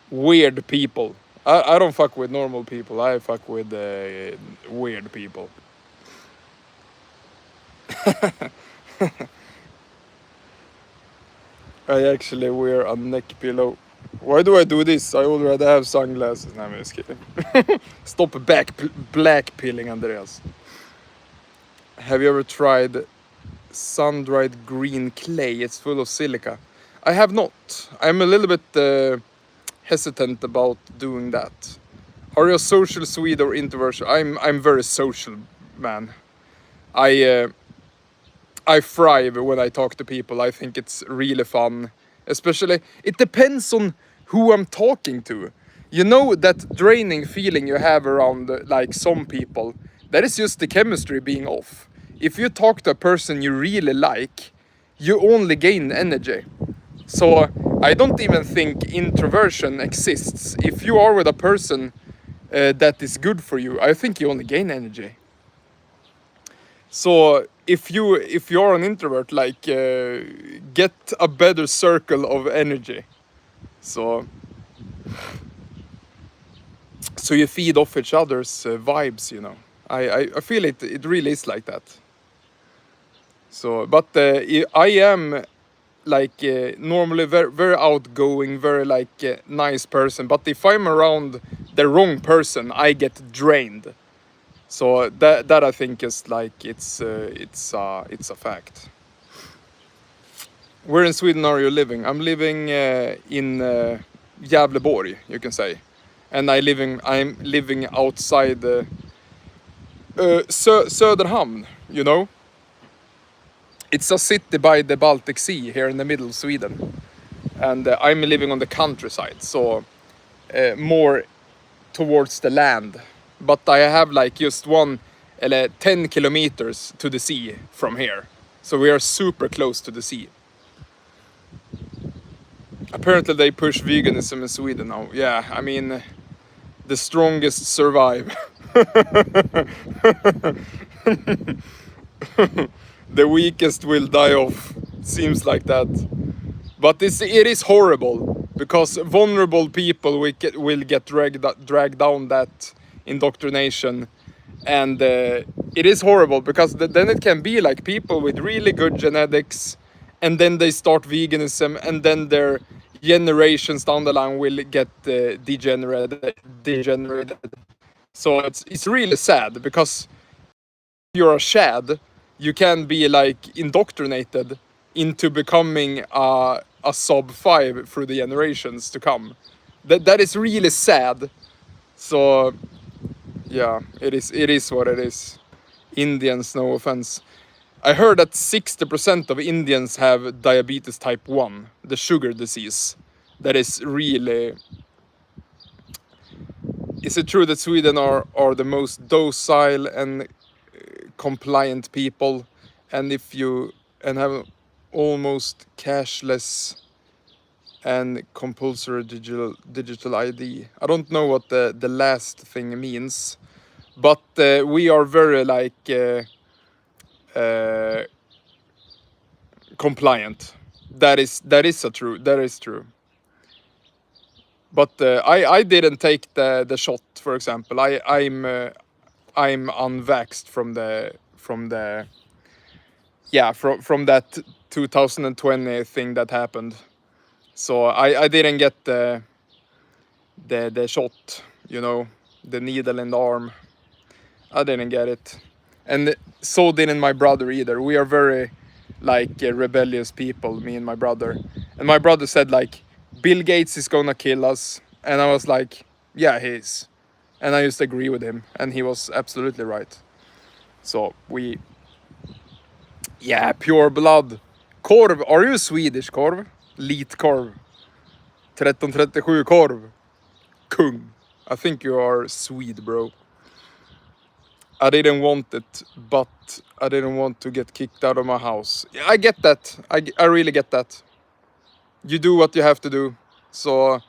weird people. I don't fuck with normal people. I fuck with weird people. I actually wear a neck pillow. Why do I do this? I already have sunglasses. No, I'm just kidding. Stop black pilling, Andreas. Have you ever tried sun-dried green clay? It's full of silica. I have not. I'm a little bit hesitant about doing that. Are you a social Swede or introvert? I'm very social, man. I thrive when I talk to people. I think it's really fun. Especially, it depends on who I'm talking to. You know that draining feeling you have around like some people, that is just the chemistry being off. If you talk to a person you really like, you only gain energy. So I don't even think introversion exists. If you are with a person that is good for you, I think you only gain energy. So if you're an introvert, like get a better circle of energy. So you feed off each other's vibes, you know. I feel it really is like that. So, but I am like normally very outgoing, very like nice person. But if I'm around the wrong person, I get drained. So that I think is like it's a fact. Where in Sweden are you living? I'm living in Gävleborg, you can say, and I'm living outside Söderhamn. You know, it's a city by the Baltic Sea here in the middle of Sweden, and I'm living on the countryside, so more towards the land. But I have like just 10 kilometers to the sea from here, so we are super close to the sea. Apparently they push veganism in Sweden now. Yeah, I mean, the strongest survive. The weakest will die off. Seems like that. But it is horrible, because vulnerable people will get dragged down that indoctrination. And it is horrible, because then it can be like people with really good genetics, and then they start veganism, and then their generations down the line will get degenerated. So it's really sad, because if you're a Shad, you can be like indoctrinated into becoming a sub 5 through the generations to come. That is really sad. So yeah, it is what it is. Indians, no offense. I heard that 60% of Indians have diabetes type 1, the sugar disease. That is really... Is it true that Sweden are the most docile and compliant people, and have almost cashless and compulsory digital ID? I don't know what the last thing means, but we are very like compliant. That is true. That is true. But I didn't take the shot, for example. I'm unvaxxed from that 2020 thing that happened. So I didn't get the shot, you know, the needle in the arm. I didn't get it, and so didn't my brother either. We are very like rebellious people, me and my brother. And my brother said like, Bill Gates is gonna kill us, and I was like, yeah, he is. And I just agree with him, and he was absolutely right. So yeah, pure blood. Korv, are you Swedish, Korv? Litkorv. 1337 korv. Kung. I think you are Swede, bro. I didn't want it, but I didn't want to get kicked out of my house. Yeah, I get that. I really get that. You do what you have to do. So,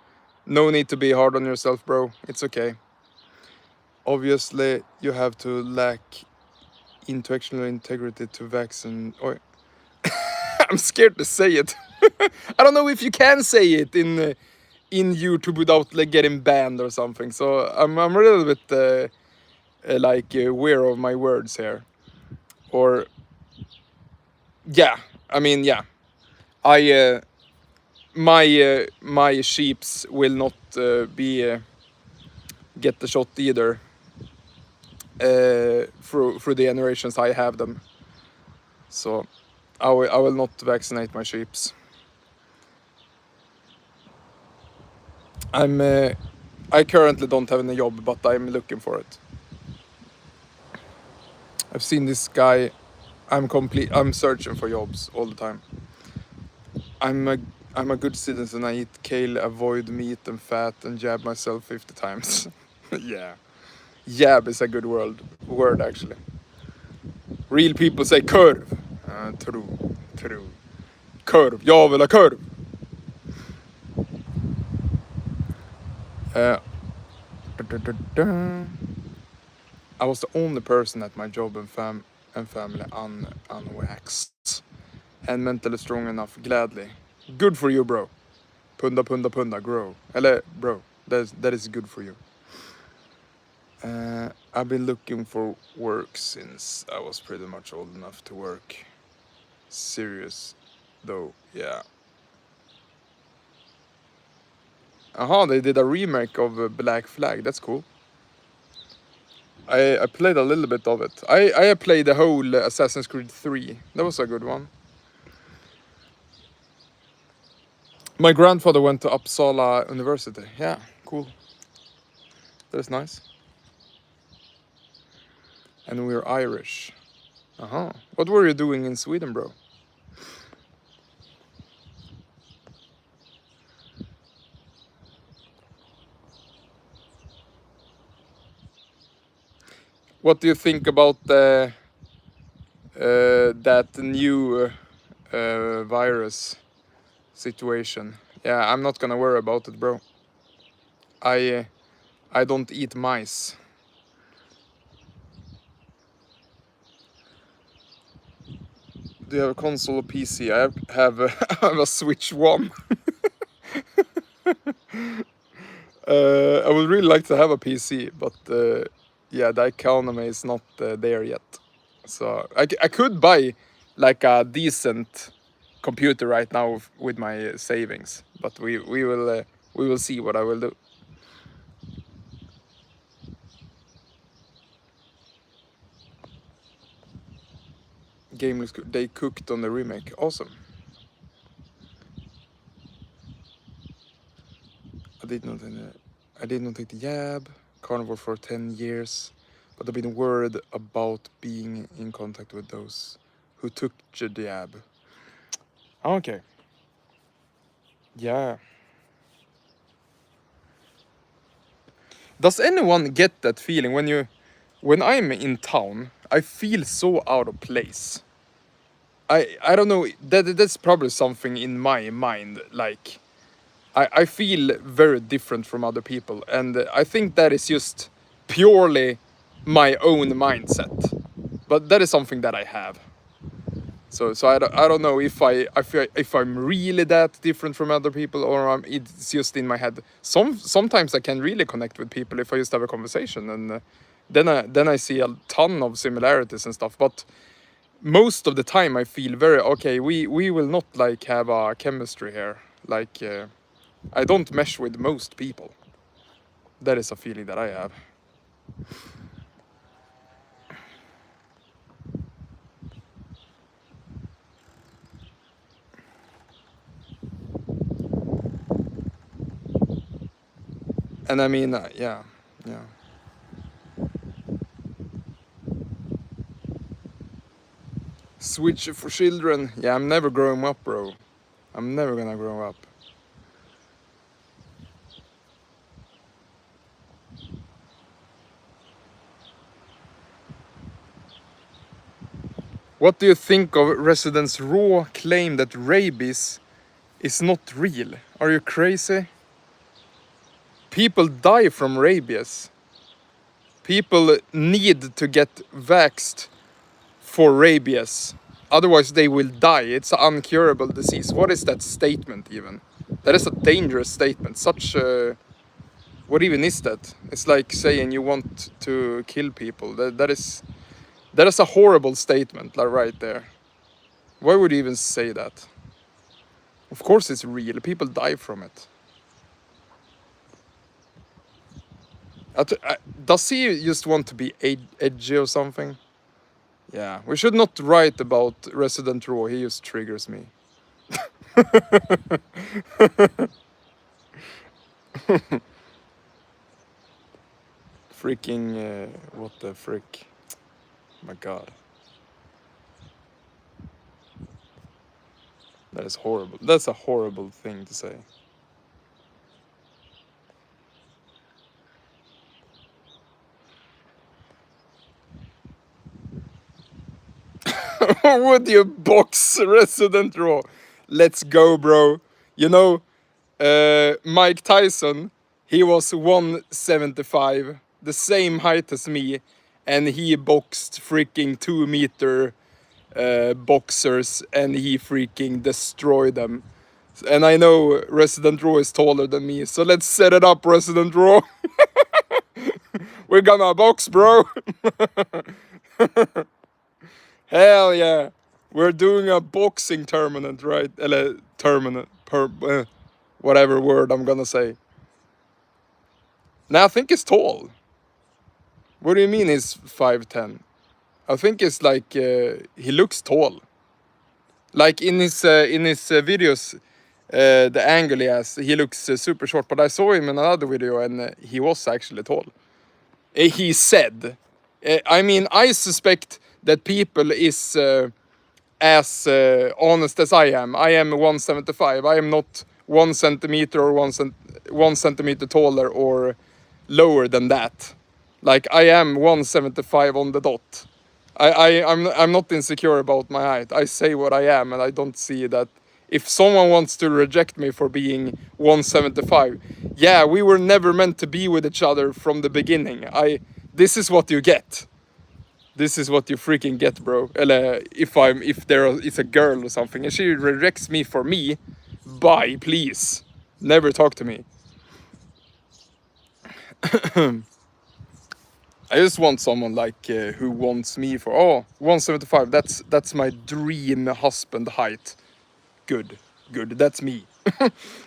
no need to be hard on yourself, bro. It's okay. Obviously, you have to lack intellectual integrity to vaccine. Oh, I'm scared to say it. I don't know if you can say it in YouTube without like getting banned or something. So I'm a little bit aware of my words here. Or yeah, I mean yeah, I my sheeps will not be get the shot either. Through the generations I have them. So I will not vaccinate my sheeps. I currently don't have any job, but I'm looking for it. I've seen this guy. I'm searching for jobs all the time. I'm a good citizen. I eat kale, avoid meat and fat, and jab myself 50 times. Yeah. Jab is a good word actually. Real people say kurv. True. Kurv. Jag vill ha kurv. I was the only person at my job and family unwaxed and mentally strong enough gladly. Good for you, bro. Punda, grow. Eller, bro, that is good for you. I've been looking for work since I was pretty much old enough to work. Serious, though, yeah. They did a remake of Black Flag. That's cool. I played a little bit of it. I played the whole Assassin's Creed 3. That was a good one. My grandfather went to Uppsala University. Yeah, cool. That's nice. And we're Irish. What were you doing in Sweden, bro? What do you think about that new virus situation? Yeah, I'm not gonna worry about it, bro. I don't eat mice. Do you have a console or PC? I have I have a Switch 1. I would really like to have a PC, but yeah, the economy is not there yet. So I could buy like a decent computer right now with my savings, but we will see what I will do. Game looks good. They cooked on the remake. Awesome. I did not take the jab. Carnivore for 10 years, but I've been worried about being in contact with those who took the jab. Okay. Yeah. Does anyone get that feeling when I'm in town, I feel so out of place. I don't know, that's probably something in my mind, like I feel very different from other people, and I think that is just purely my own mindset. But that is something that I have. So I don't know if I'm really that different from other people, or it's just in my head. Sometimes I can really connect with people if I just have a conversation, and then I see a ton of similarities and stuff. But most of the time I feel very okay. We will not like have a chemistry here. Like I don't mesh with most people. That is a feeling that I have. And I mean, yeah. Switch for children. Yeah, I'm never growing up, bro. I'm never gonna grow up. What do you think of Residents Raw claim that rabies is not real? Are you crazy? People die from rabies. People need to get vaxxed for rabies. Otherwise they will die. It's an uncurable disease. What is that statement even? That is a dangerous statement. Such a... What even is that? It's like saying you want to kill people. That is a horrible statement, like right there. Why would you even say that? Of course it's real. People die from it. Does he just want to be edgy or something? Yeah, we should not write about Resident Raw. He just triggers me. Freaking, what the frick? My god. That is horrible. That's a horrible thing to say. Would you box Resident Raw? Let's go, bro. You know, Mike Tyson, he was 175, the same height as me, and he boxed freaking 2 meter boxers, and he freaking destroyed them. And I know Resident Raw is taller than me, so let's set it up, Resident Raw. We're gonna box, bro. Hell yeah. We're doing a boxing tournament, right? Tournament. Whatever word I'm gonna say. Now I think he's tall. What do you mean he's 5'10"? I think it's like he looks tall. Like in his videos, the angle he has, he looks super short. But I saw him in another video and he was actually tall. He said. I mean, I suspect that people is as honest as I am. I am 175. I am not 1 centimeter or 1 centimeter taller or lower than that. Like I am 175 on the dot. I'm not insecure about my height. I say what I am, and I don't see that. If someone wants to reject me for being 175, yeah, we were never meant to be with each other from the beginning. This is what you get. This is what you freaking get, bro. If there is a girl or something and she rejects me for me, bye, please. Never talk to me. I just want someone like who wants me for 175. That's my dream husband height. Good, that's me.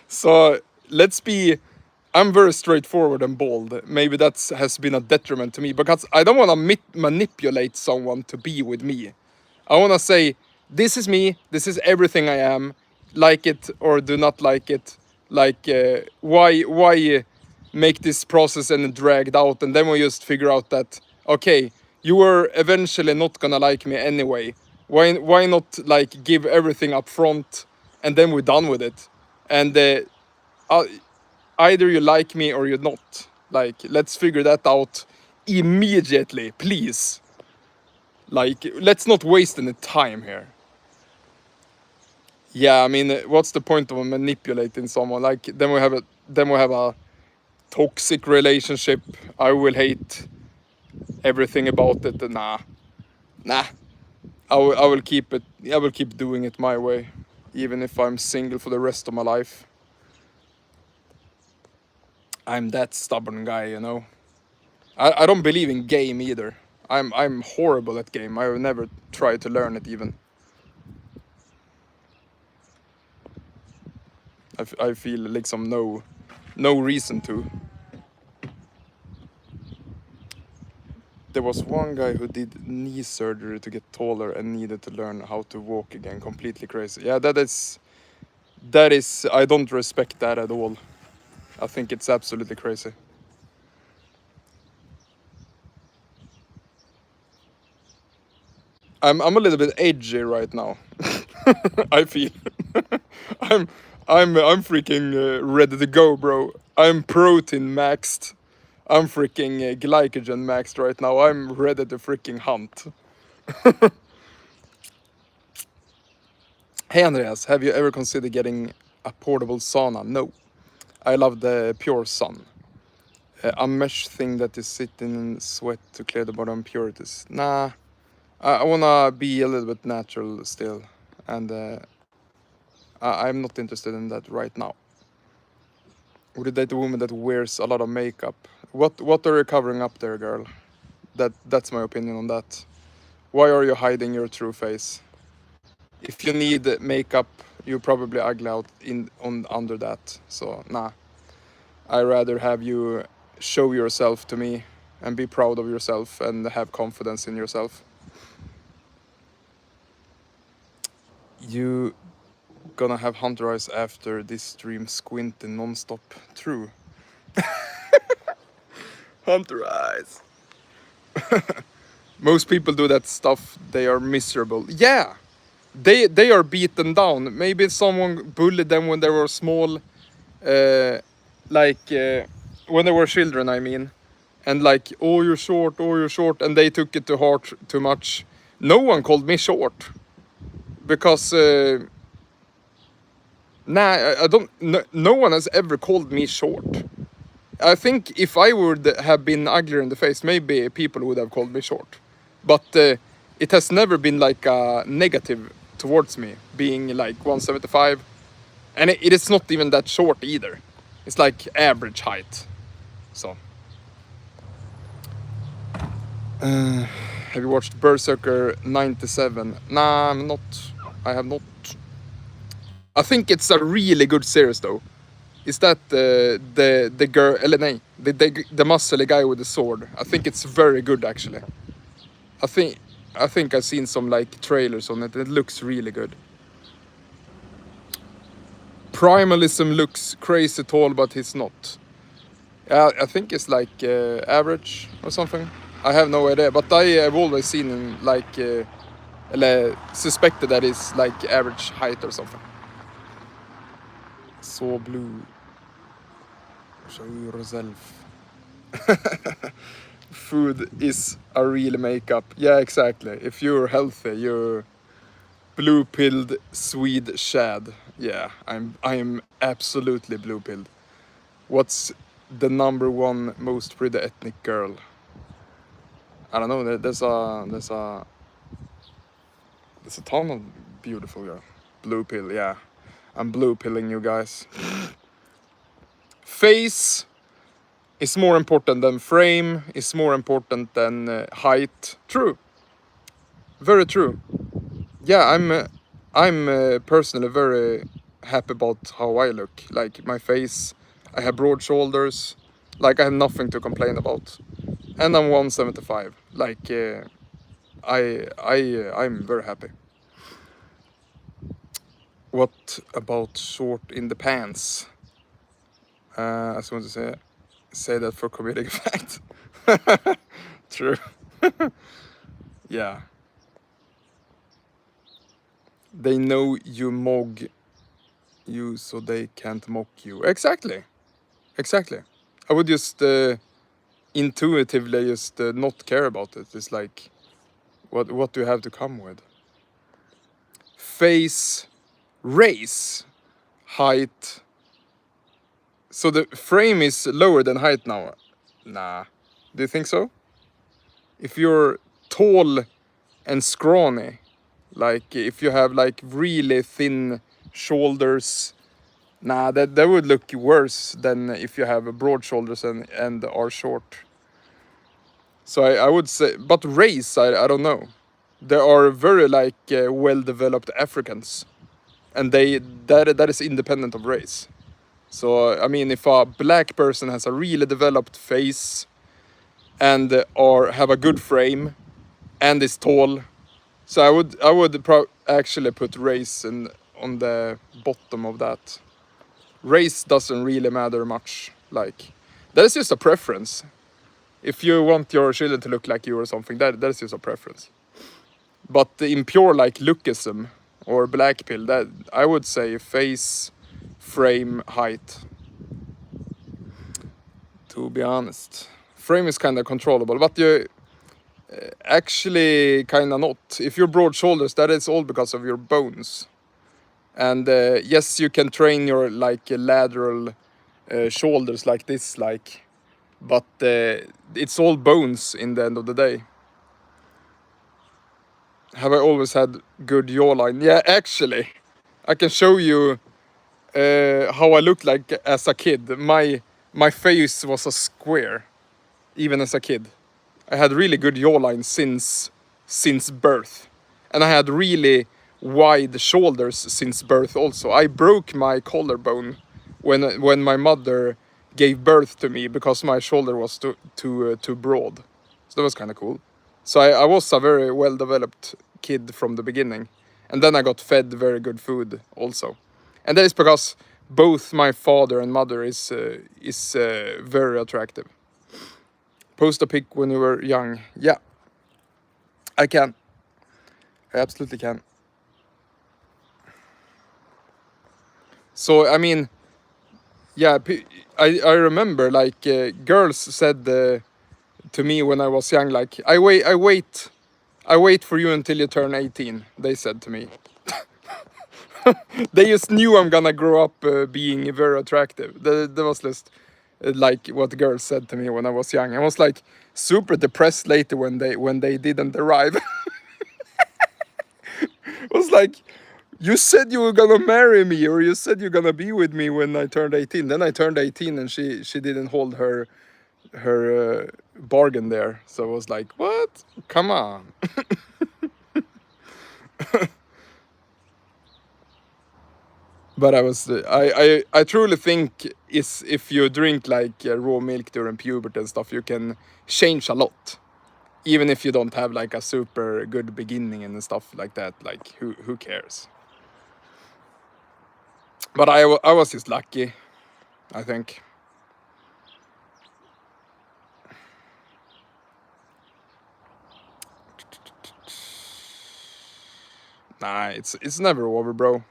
So let's be. I'm very straightforward and bold. Maybe that has been a detriment to me because I don't want to manipulate someone to be with me. I want to say, this is me. This is everything I am. Like it or do not like it. Like why make this process and dragged out, and then we just figure out that okay, you were eventually not gonna like me anyway. Why not like give everything up front, and then we're done with it, and either you like me or you're not. Like let's figure that out immediately, please. Like let's not waste any time here. Yeah, I mean, what's the point of manipulating someone? Like then we have a toxic relationship. I will hate everything about it. Nah. I will keep it. I will keep doing it my way, even if I'm single for the rest of my life. I'm that stubborn guy, you know. I don't believe in game either. I'm horrible at game. I will never try to learn it even. I feel like some no reason to. There was one guy who did knee surgery to get taller and needed to learn how to walk again. Completely crazy. Yeah, that is. I don't respect that at all. I think it's absolutely crazy. I'm a little bit edgy right now. I feel. I'm I'm freaking ready to go, bro. I'm protein maxed. I'm freaking glycogen maxed right now. I'm ready to freaking hunt. Hey Andreas, have you ever considered getting a portable sauna? No. I love the pure sun. A mesh thing that is sitting in sweat to clear the bottom impurities. Nah, I wanna be a little bit natural still, and I'm not interested in that right now. Would you date a woman that wears a lot of makeup? What are you covering up there, girl? That's my opinion on that. Why are you hiding your true face? If you need makeup, you're probably ugly out under that. So nah, I rather have you show yourself to me and be proud of yourself and have confidence in yourself. You gonna have Hunter eyes after this stream squinting non-stop. True. Hunter eyes. Most people do that stuff. They are miserable. Yeah, they are beaten down. Maybe someone bullied them when they were small, like when they were children. I mean, and like, oh you're short, and they took it to heart too much. No one called me short because nah, I don't. No one has ever called me short. I think if I would have been uglier in the face, maybe people would have called me short. But it has never been like a negative towards me being like 175, and it is not even that short either. It's like average height. So, have you watched Berserker 97? Nah, I'm not. I have not. I think it's a really good series though. Is that the girl, eller nej, the muscly guy with the sword? I think it's very good actually. I think I've seen some like trailers on it. It looks really good. Primalism looks crazy tall, but he's not. I think it's like average or something. I have no idea, but I have always seen him like, eller suspected that he's like average height or something. So blue. Show yourself. Food is a real makeup. Yeah, exactly. If you're healthy, you're blue-pilled Swede shad. Yeah, I am absolutely blue-pilled. What's the number one most pretty ethnic girl? I don't know. There's a ton of beautiful girl. Blue pill. Yeah, I'm blue pilling you guys. Face is more important than frame. Is more important than height. True. Very true. Yeah, I'm personally very happy about how I look. Like my face, I have broad shoulders. Like I have nothing to complain about, and I'm 175. Like I'm very happy. What about short in the pants? I just want to say that for comedic effect. True. Yeah. They know you mog you so they can't mock you. Exactly. Exactly. I would just intuitively just not care about it. It's like, what do you have to come with? Face, race, height. So the frame is lower than height now. Nah. Do you think so? If you're tall and scrawny, like if you have like really thin shoulders, nah, that would look worse than if you have broad shoulders and are short. So I would say, but race, I don't know. There are very like well-developed Africans, and that is independent of race. So I mean, if a black person has a really developed face and or have a good frame and is tall, so I would actually put race on the bottom of that. Race doesn't really matter much. Like that is just a preference. If you want your children to look like you or something, that is just a preference. But in pure like lookism or black pill, that I would say face, frame, height. To be honest, frame is kind of controllable, but you actually kind of not. If you're broad shoulders, that is all because of your bones. And yes, you can train your like lateral shoulders like this, like, but it's all bones in the end of the day. Have I always had good jawline? Yeah, actually, I can show you how I looked like as a kid. My face was a square, even as a kid. I had really good jawline since birth, and I had really wide shoulders since birth. Also, I broke my collarbone when my mother gave birth to me because my shoulder was too broad. So that was kind of cool. So I was a very well developed kid from the beginning, and then I got fed very good food also, and that is because both my father and mother is very attractive. Post a pic when you were young. Yeah, I can. I absolutely can. So I mean, yeah, I remember like girls said to me when I was young, like I wait for you until you turn 18. They said to me. They just knew I'm gonna grow up being very attractive. That was just like what girls said to me when I was young. I was like super depressed later when they didn't arrive. It was like, you said you were gonna marry me, or you said you're gonna be with me when I turned 18. Then I turned 18 and she didn't hold her bargain there. So I was like, what? Come on. But I truly think is if you drink like raw milk during puberty and stuff, you can change a lot. Even if you don't have like a super good beginning and stuff like that, like who cares? But I was just lucky, I think. Nah, it's never over, bro.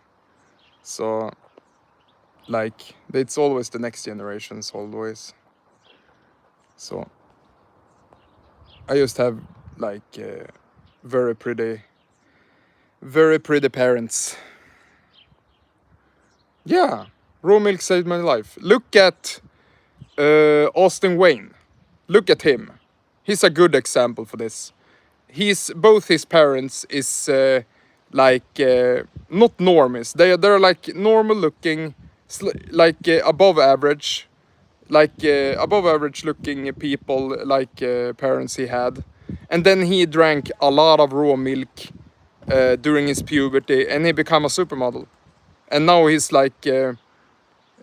So like it's always the next generations, always. So I just have like very pretty parents. Yeah, raw milk saved my life. Look at Austin Wayne. Look at him. He's a good example for this. Both his parents is like not normies. They're like normal looking, like above average, like above average looking people, like parents he had, and then he drank a lot of raw milk during his puberty, and he became a supermodel, and now he's like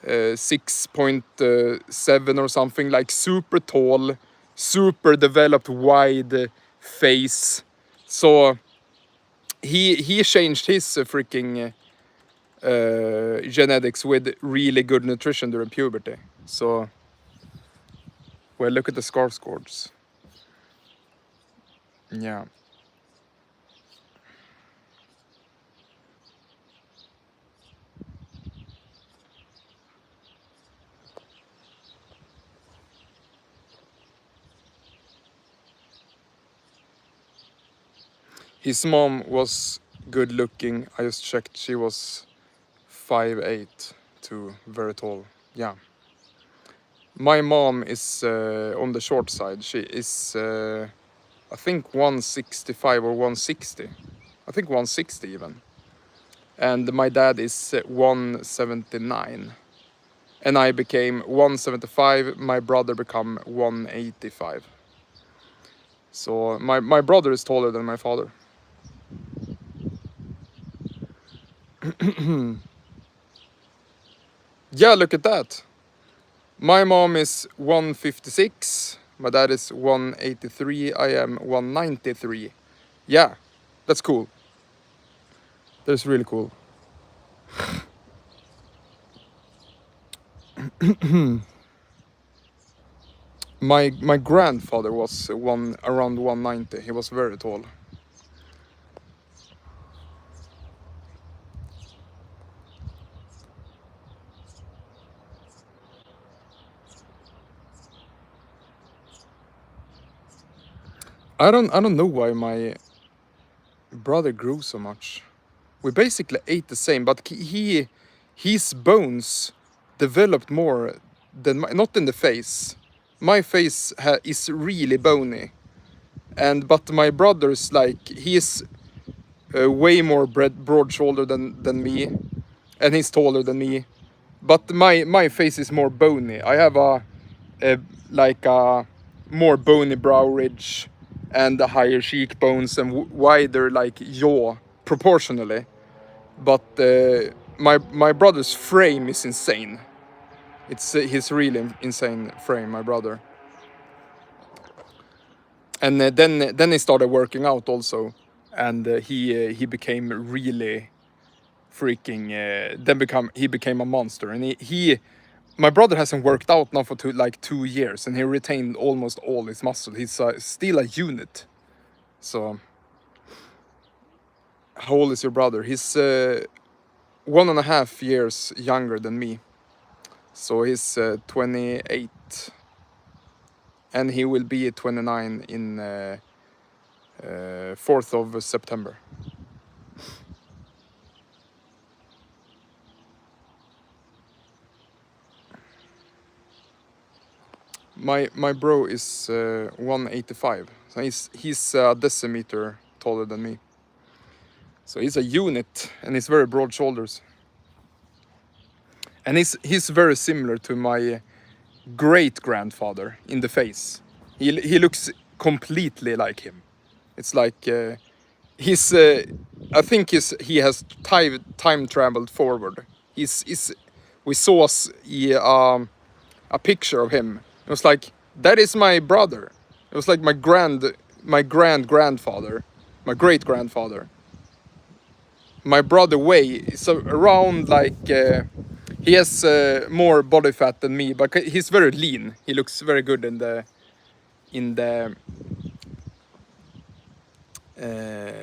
6.7 or something, like super tall, super developed, wide face. So he changed his freaking genetics with really good nutrition during puberty. So, well, look at the scar scores. Yeah. His mom was good looking. I just checked. She was 5'8" too, very tall. Yeah. My mom is on the short side. She is, I think, 165 or 160. I think 160 even. And my dad is 179. And I became 175. My brother became 185. So my brother is taller than my father. Yeah, look at that. My mom is 156. My dad is 183. I am 193. Yeah, that's cool. That's really cool. My grandfather was around 190. He was very tall. I don't know why my brother grew so much. we basically ate the same, but his bones developed more than not in the face. My face is really bony, but my brother's like he's way more broad-shouldered than me, and he's taller than me. But my face is more bony. I have a like a more bony brow ridge and a higher cheekbones and wider like jaw proportionally. But my brother's frame is insane. It's his really insane frame, my brother. And then he started working out also, and he became really freaking. He became a monster, and my brother hasn't worked out now for 2 years, and he retained almost all his muscle. He's still a unit. So, how old is your brother? He's 1.5 years younger than me. So he's 28, and he will be 29 in 4th of September. My bro is 185, so he's a decimeter taller than me. So he's a unit, and he's very broad shoulders. And he's very similar to my great grandfather in the face. He looks completely like him. It's like I think he has time traveled forward. We saw a picture of him. It was like, that is my brother. It was like my grandfather, my great grandfather. My brother Wei is around like he has more body fat than me, but he's very lean. He looks very good in the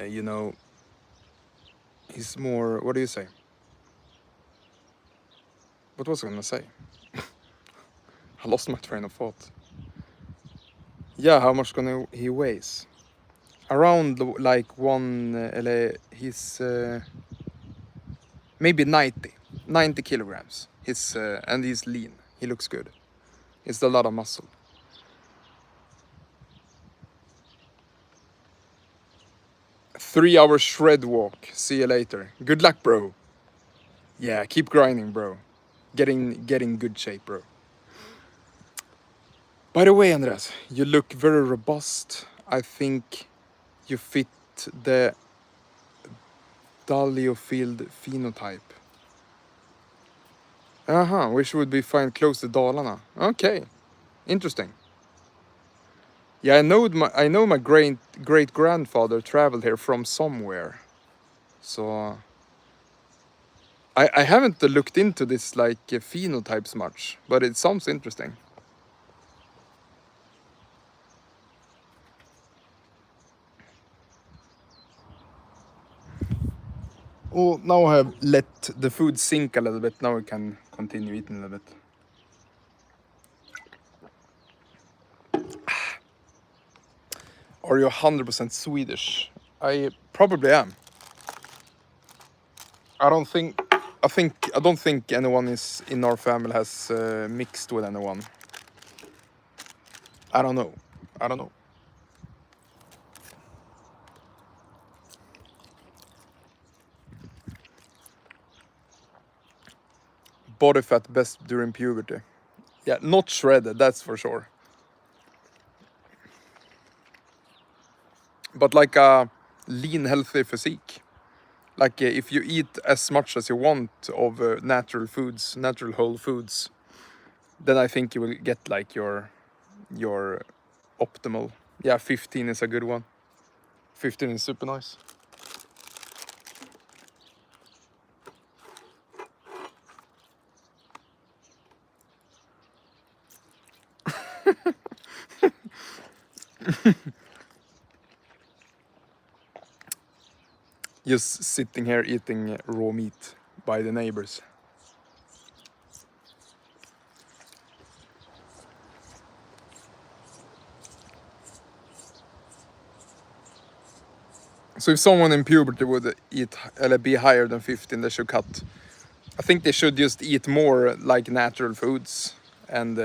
you know, he's more, what do you say? What was I gonna say? I lost my train of thought. Yeah, how much he weighs? Around like he's maybe 90 kilograms. And he's lean. He looks good. He's a lot of muscle. Three-hour shred walk. See you later. Good luck, bro. Yeah, keep grinding, bro. Getting good shape, bro. By the way, Andreas, you look very robust. I think you fit the Daleofield phenotype. Which would be found close to Dalarna. Okay, interesting. Yeah, I know my great grandfather traveled here from somewhere, so I haven't looked into this like phenotypes much, but it sounds interesting. Oh, now I have let the food sink a little bit. Now we can continue eating a little bit. Are you 100% Swedish? I probably am. I don't think anyone in our family has mixed with anyone. I don't know. Body fat best during puberty. Yeah, not shredded, that's for sure. But like a lean, healthy physique. Like if you eat as much as you want of natural foods, natural whole foods, then I think you will get like your optimal. Yeah, 15 is a good one. 15 is super nice. Just sitting here eating raw meat by the neighbors. So if someone in puberty would eat be higher than 15, they should cut. I think they should just eat more like natural foods, and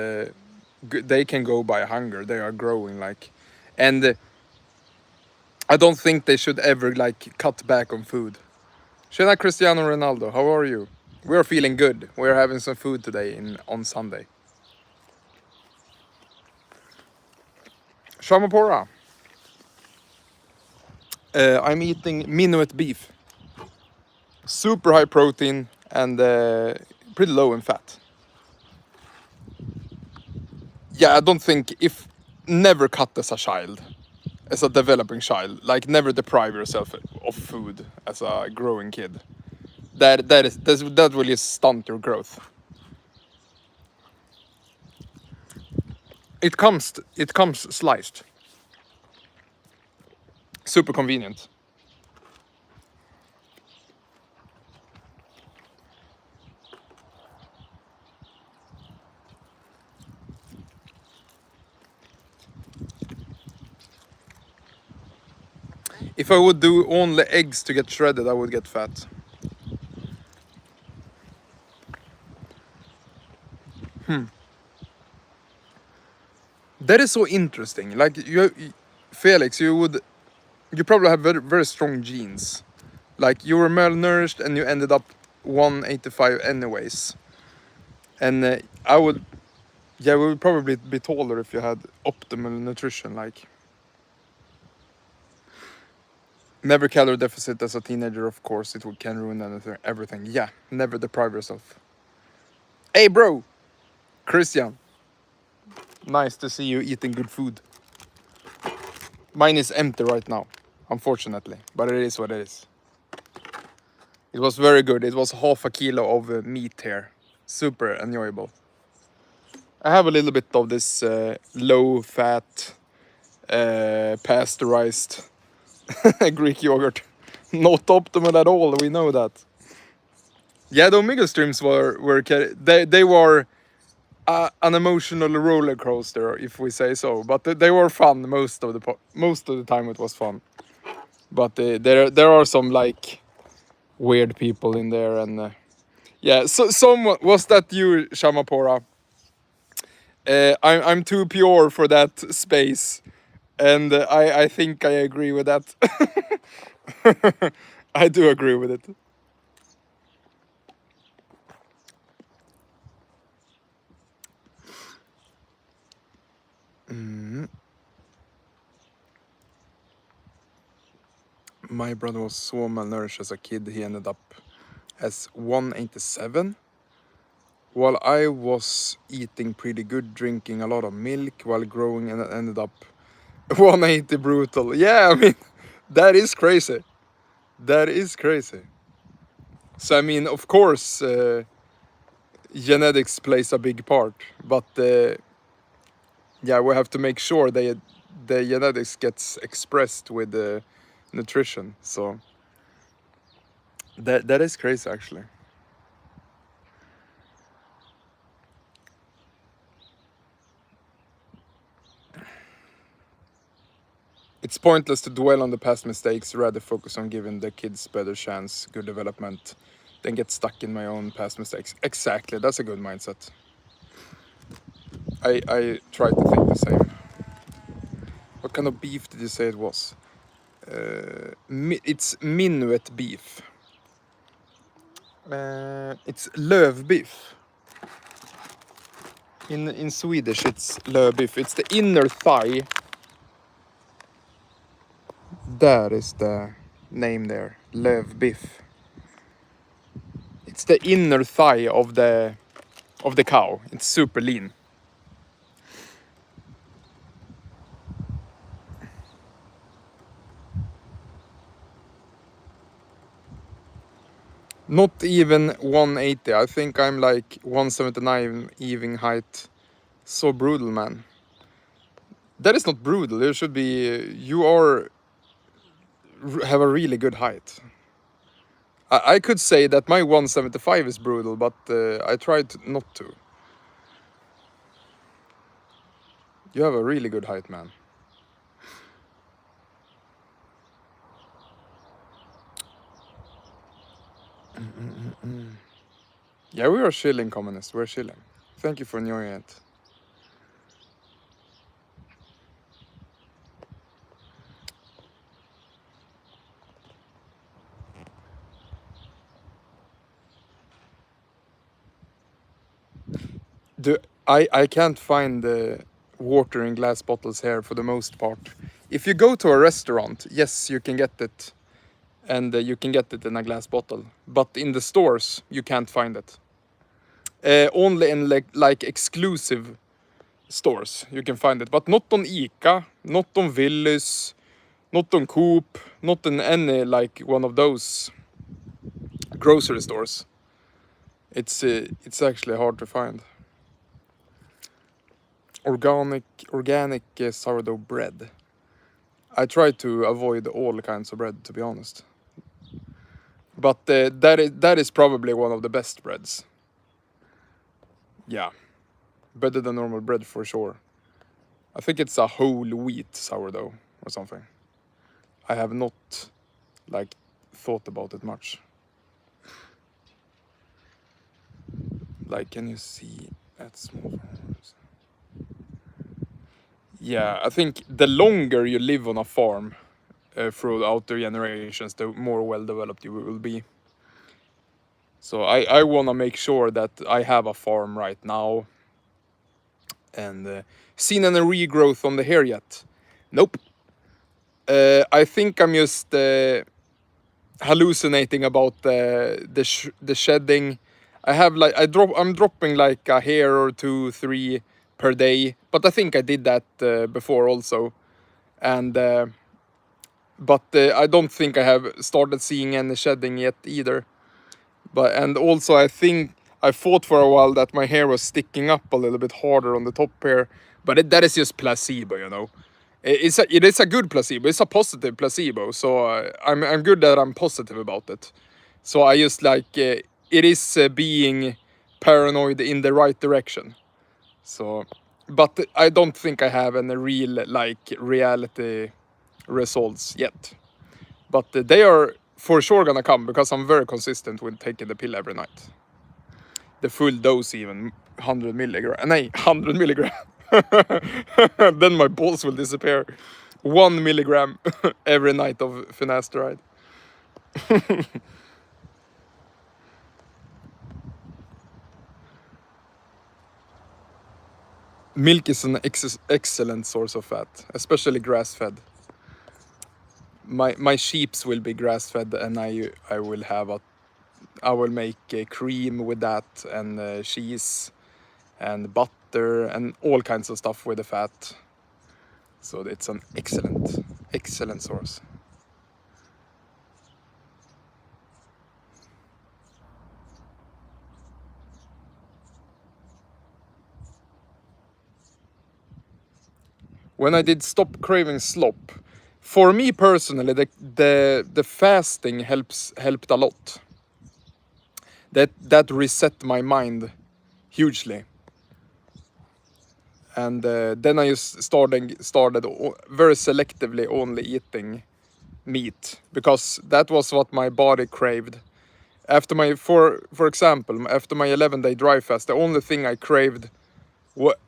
they can go by hunger. They are growing like, and I don't think they should ever like cut back on food. Tjena Cristiano Ronaldo, how are you? We're feeling good. We're having some food today on Sunday. Shamapora. I'm eating Minuet beef. Super high protein and pretty low in fat. Yeah, I don't think if never cut as a child, as a developing child, like never deprive yourself of food as a growing kid. That will just stunt your growth. It comes sliced. Super convenient. If I would do only eggs to get shredded, I would get fat. That is so interesting. Like Felix, you probably have very very strong genes. Like you were malnourished and you ended up 185 anyways. And I would, yeah, we would probably be taller if you had optimal nutrition. Like never calorie deficit as a teenager, of course, can ruin everything. Yeah, never deprive yourself. Hey, bro, Christian. Nice to see you eating good food. Mine is empty right now, unfortunately, but it is what it is. It was very good. It was half a kilo of meat here. Super enjoyable. I have a little bit of this low fat, pasteurized Greek yogurt. Not optimal at all, we know that. Yeah, the Omega streams they were an emotional roller coaster, if we say so. But they were fun most of the time. It was fun. But there are some like weird people in there, and yeah. So someone was that you, Shamapora? I'm too pure for that space, and I think I agree with that. I do agree with it. My brother was so malnourished as a kid. He ended up as 187, while I was eating pretty good, drinking a lot of milk while growing, and ended up 180 brutal. Yeah, I mean, that is crazy. That is crazy. So I mean, of course, genetics plays a big part, but yeah, we have to make sure the genetics gets expressed with the nutrition. So that is crazy, actually. It's pointless to dwell on the past mistakes, rather focus on giving the kids better chance, good development, than get stuck in my own past mistakes. Exactly, that's a good mindset. I try to think the same. What kind of beef did you say it was? It's Minuet beef. It's lövbiff. In Swedish, it's lövbiff. It's the inner thigh. That is the name there, lövbiff. It's the inner thigh of the cow. It's super lean. Not even 180. I think I'm like 179 even height. So brutal, man. That is not brutal. You should be. You have a really good height. I could say that my 175 is brutal, but I tried not to. You have a really good height, man. Yeah, we are chilling, communist. We're chilling. Thank you for enjoying it. I can't find the water in glass bottles here for the most part. If you go to a restaurant, yes, you can get it, and you can get it in a glass bottle. But in the stores, you can't find it. Only in like exclusive stores you can find it, but not on ICA, not on Willys, not on Coop, not in any like one of those grocery stores. It's actually hard to find. Organic sourdough bread. I try to avoid all kinds of bread, to be honest. But that is probably one of the best breads. Yeah, better than normal bread for sure. I think it's a whole wheat sourdough or something. I have not like thought about it much. Like, can you see at small farms? Yeah, I think the longer you live on a farm throughout the generations, the more well developed you will be. So I want to make sure that I have a farm right now. And seen any regrowth on the hair yet? Nope. I think I'm just hallucinating about the shedding. I'm dropping like a hair or 2, 3 per day, but I think I did that before also, and but I don't think I have started seeing any shedding yet either. And also I think I thought for a while that my hair was sticking up a little bit harder on the top here, but that is just placebo, you know. It is a good placebo. It's a positive placebo, so I'm good that I'm positive about it. So I just like it is being paranoid in the right direction. So, but I don't think I have any real like reality results yet. But they are for sure gonna come because I'm very consistent with taking the pill every night. The full dose, even 100 milligram. No, 100 milligram. Then my balls will disappear. 1 milligram every night of finasteride. Milk is an excellent source of fat, especially grass-fed. My sheeps will be grass-fed, and I will make cream with that, and cheese, and butter, and all kinds of stuff with the fat. So it's an excellent source. When I did stop craving slop, for me personally, the fasting helped a lot. That reset my mind hugely. And then I just started very selectively only eating meat, because that was what my body craved. After for example, after my 11-day dry fast, the only thing I craved,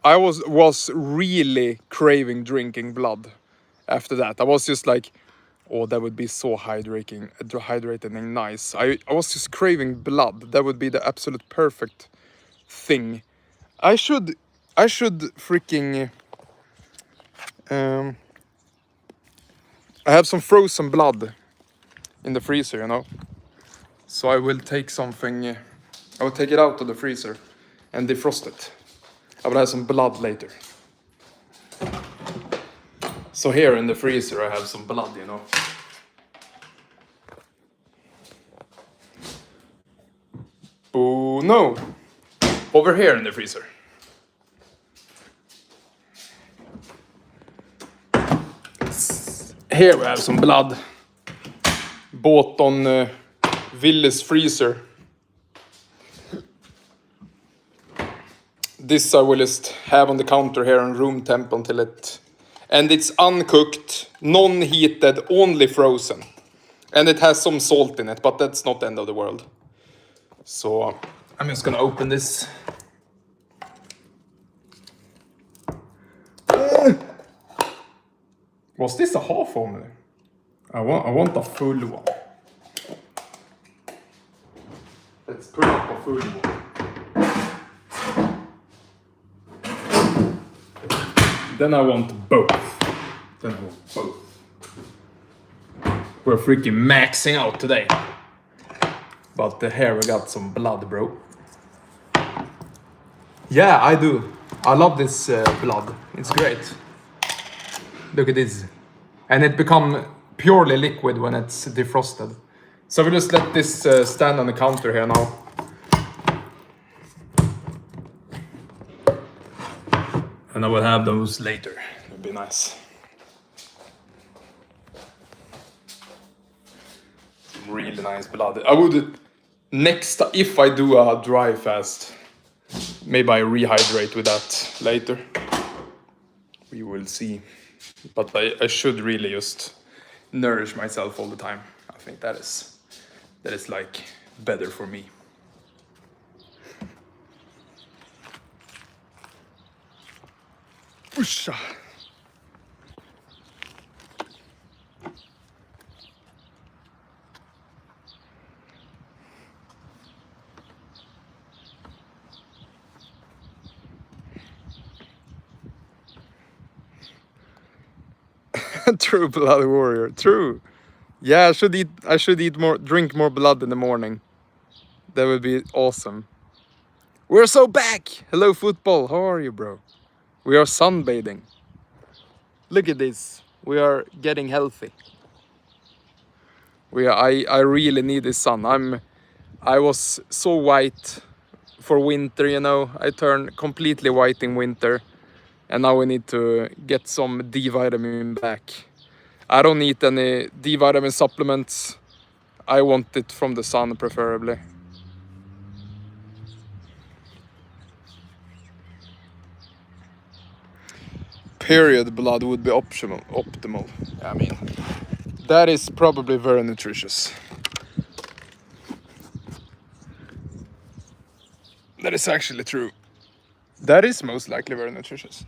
I was really craving drinking blood. After that, I was just like, oh, that would be so hydrating and nice. I was just craving blood. That would be the absolute perfect thing. I should freaking I have some frozen blood in the freezer, you know. So I will take something. I will take it out of the freezer and defrost it. I will have some blood later. So here in the freezer I have some blood, you know. Oh no! Over here in the freezer. Here we have some blood. Bought on Willys freezer. This I will just have on the counter here on room temp until it... And it's uncooked, non-heated, only frozen. And it has some salt in it, but that's not the end of the world. So I'm just gonna open this. Was this a half only? I want a full one. Let's put up a full one. Then I want both. We're freaking maxing out today. But here we got some blood, bro. Yeah, I do. I love this blood. It's great. Look at this. And it become purely liquid when it's defrosted. So we just let this stand on the counter here now. And I will have those later. It'll be nice. Really nice blood. I would next, if I do a dry fast, maybe I rehydrate with that later. We will see. But I should really just nourish myself all the time. I think that is like better for me. Usha. True blood warrior. True. Yeah, I should eat more, drink more blood in the morning. That would be awesome. We're so back. Hello football. How are you, bro? We are sunbathing. Look at this. We are getting healthy. I really need this sun. I was so white for winter, you know. I turned completely white in winter. And now we need to get some D vitamin back. I don't need any D vitamin supplements. I want it from the sun preferably. Period blood would be optimal. I mean, that is probably very nutritious. That is actually true. That is most likely very nutritious.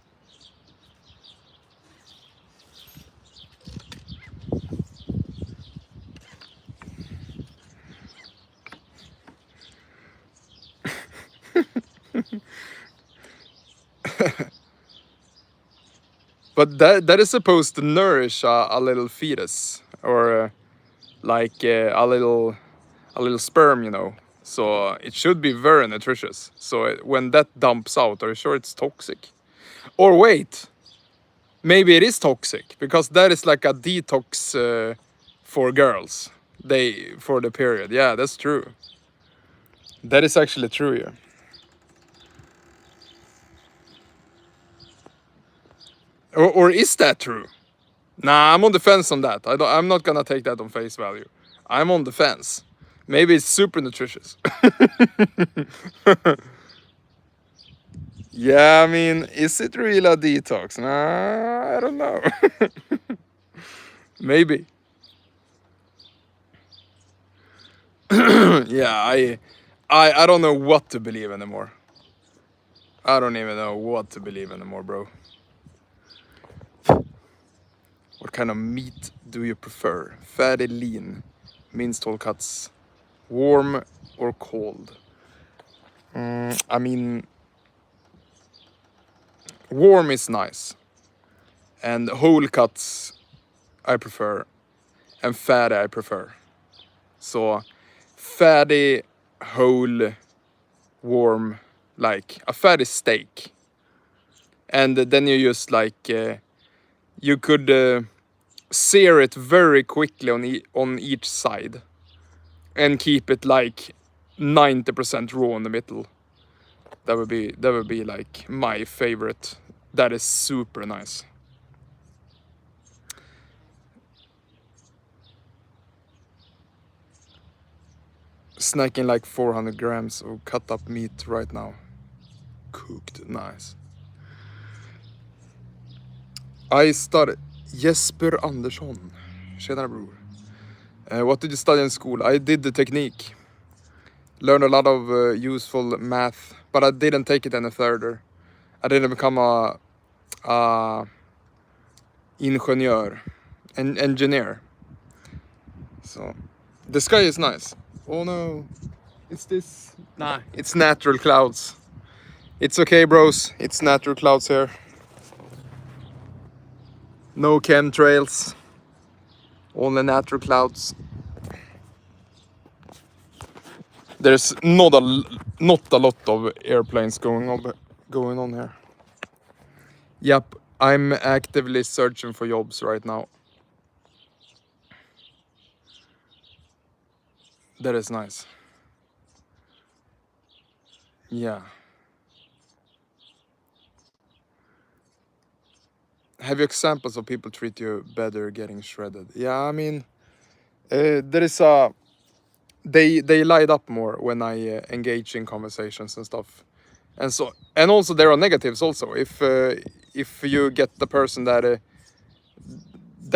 But that is supposed to nourish a little fetus or like a little sperm, you know. So it should be very nutritious. So when that dumps out, are you sure it's toxic? Or wait, maybe it is toxic because that is like a detox for girls. For the period. Yeah, that's true. That is actually true, yeah. Or is that true? Nah, I'm on the fence on that. I'm not gonna take that on face value. I'm on the fence. Maybe it's super nutritious. Yeah, I mean, is it really a detox? Nah, I don't know. Maybe. Yeah, I don't know what to believe anymore. I don't even know what to believe anymore, bro. What kind of meat do you prefer? Fatty, lean, minced whole cuts, warm or cold? I mean, warm is nice. And whole cuts I prefer. And fatty I prefer. So fatty, whole, warm, like a fatty steak. And then you just like, you could sear it very quickly on each side. And keep it like 90% raw in the middle. That would be like my favorite. That is super nice. Snacking like 400 grams of cut up meat right now. Cooked, nice. I started Jesper Andersson. Tjena bror. What did you study in school? I did the technique. Learned a lot of useful math, but I didn't take it any further. I didn't become a engineer. So the sky is nice. Oh no, it's this. Nah, it's natural clouds. It's okay, bros. It's natural clouds here. No chemtrails. Only natural clouds. There's not a lot of airplanes going on here. Yep, I'm actively searching for jobs right now. That is nice. Yeah. Have you examples of people treat you better getting shredded? Yeah, I mean, there is a they light up more when I engage in conversations and stuff, and also there are negatives also. If you get the person that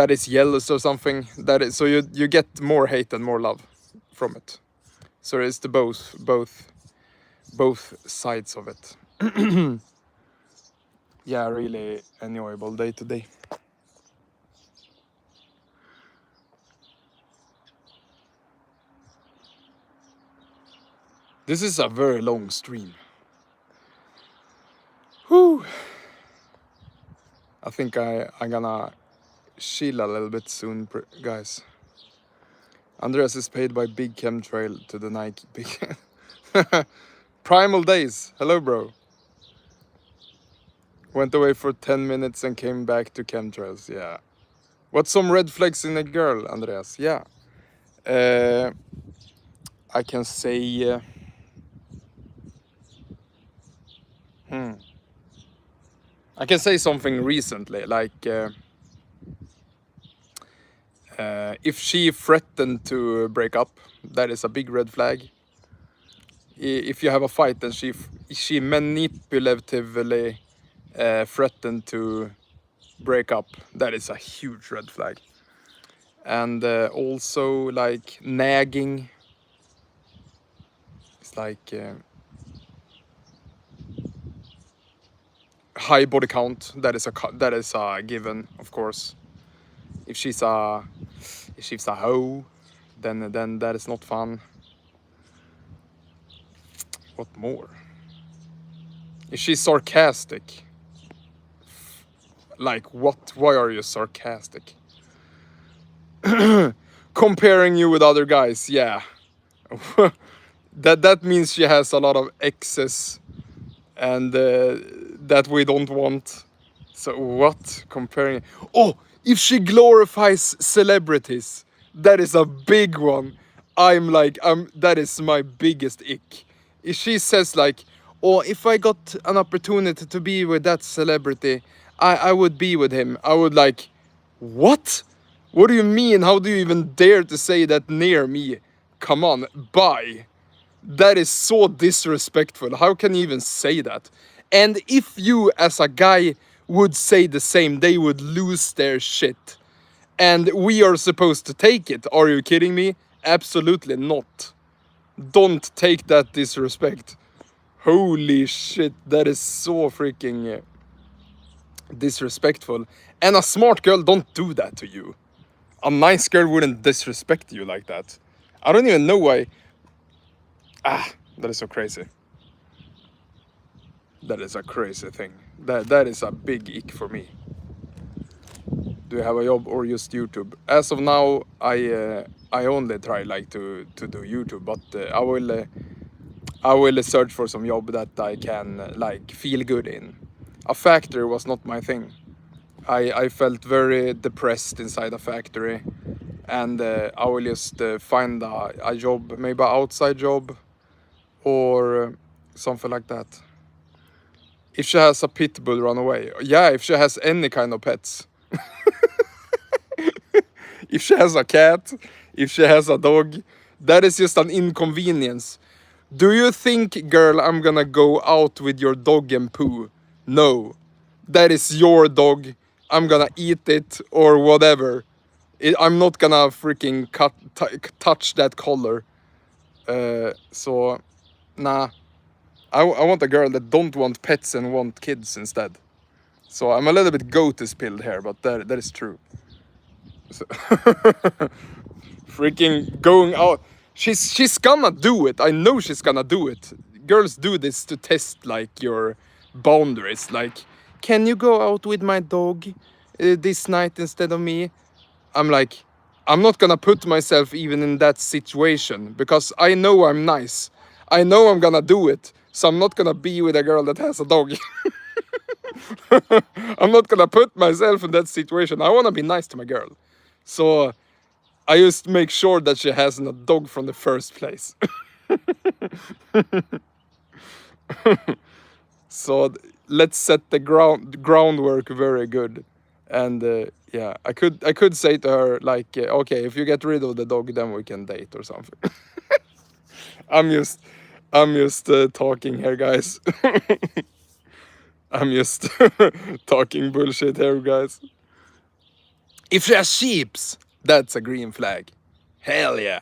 is jealous or something, so you get more hate and more love from it. So it's the both sides of it. Yeah, really enjoyable day today. This is a very long stream. Whew. I think I'm gonna chill a little bit soon, guys. Andreas is paid by Big Chemtrail to the Nike. Big Primal Days. Hello, bro. Went away for 10 minutes and came back to chemtrails. Yeah. What's some red flags in a girl, Andreas? Yeah. I can say. I can say something recently, like if she threatened to break up, that is a big red flag. If you have a fight and she manipulatively threatened to break up, that is a huge red flag. And also like nagging. It's like high body count. That is a given, of course. If she's a hoe, then that is not fun. What more? If she's sarcastic, like what? Why are you sarcastic? Comparing you with other guys, yeah. that means she has a lot of excess, and that we don't want. So what? Comparing? Oh, if she glorifies celebrities, that is a big one. That is my biggest ick. If she says like, oh, if I got an opportunity to be with that celebrity, I would be with him. I would like, what? What do you mean? How do you even dare to say that near me? Come on, bye. That is so disrespectful. How can you even say that? And if you as a guy would say the same, they would lose their shit. And we are supposed to take it. Are you kidding me? Absolutely not. Don't take that disrespect. Holy shit, that is so freaking disrespectful. And a smart girl don't do that to you. A nice girl wouldn't disrespect you like that. I don't even know why. That is so crazy. That is a crazy thing. That is a big ick for me. Do you have a job or just YouTube? As of now, I only try like to do YouTube, but I will search for some job that I can like feel good in. A factory was not my thing. I felt very depressed inside a factory, and I will just find a job, maybe an outside job, or something like that. If she has a pit bull, run away. Yeah, if she has any kind of pets. If she has a cat, if she has a dog, that is just an inconvenience. Do you think, girl, I'm gonna go out with your dog and poo? No. That is your dog. I'm gonna eat it or whatever. I'm not gonna freaking touch that collar. So, nah. I want a girl that don't want pets and want kids instead. So I'm a little bit goat-pilled here, but that is true. So freaking going out. She's gonna do it. I know she's gonna do it. Girls do this to test like your boundaries. Like, can you go out with my dog this night instead of me? I'm like, I'm not gonna put myself even in that situation because I know I'm nice. I know I'm gonna do it. So I'm not gonna be with a girl that has a dog. I'm not gonna put myself in that situation. I wanna be nice to my girl. So I just make sure that she hasn't a dog from the first place. So let's set the groundwork very good. And yeah, I could say to her like, okay, if you get rid of the dog, then we can date or something. I'm just I'm just talking here, guys. I'm just talking bullshit here, guys. If she has sheeps, that's a green flag. Hell yeah.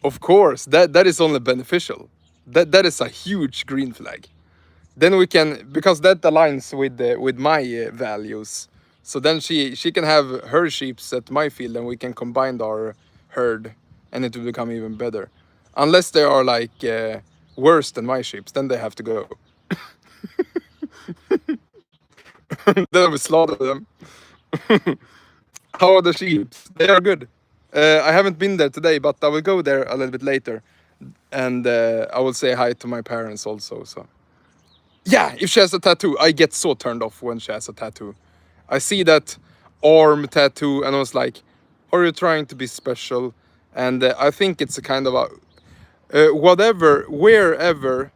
Of course, that is only beneficial. That is a huge green flag. Then we can, because that aligns with my values. So then she can have her sheeps at my field, and we can combine our herd, and it will become even better. Unless they are like worse than my sheeps, then they have to go. Then we slaughter them. How are the sheep? They are good. I haven't been there today, but I will go there a little bit later, and I will say hi to my parents also. So yeah, if she has a tattoo, I get so turned off when she has a tattoo. I see that arm tattoo, and I was like, "Are you trying to be special?" And I think it's a kind of a wherever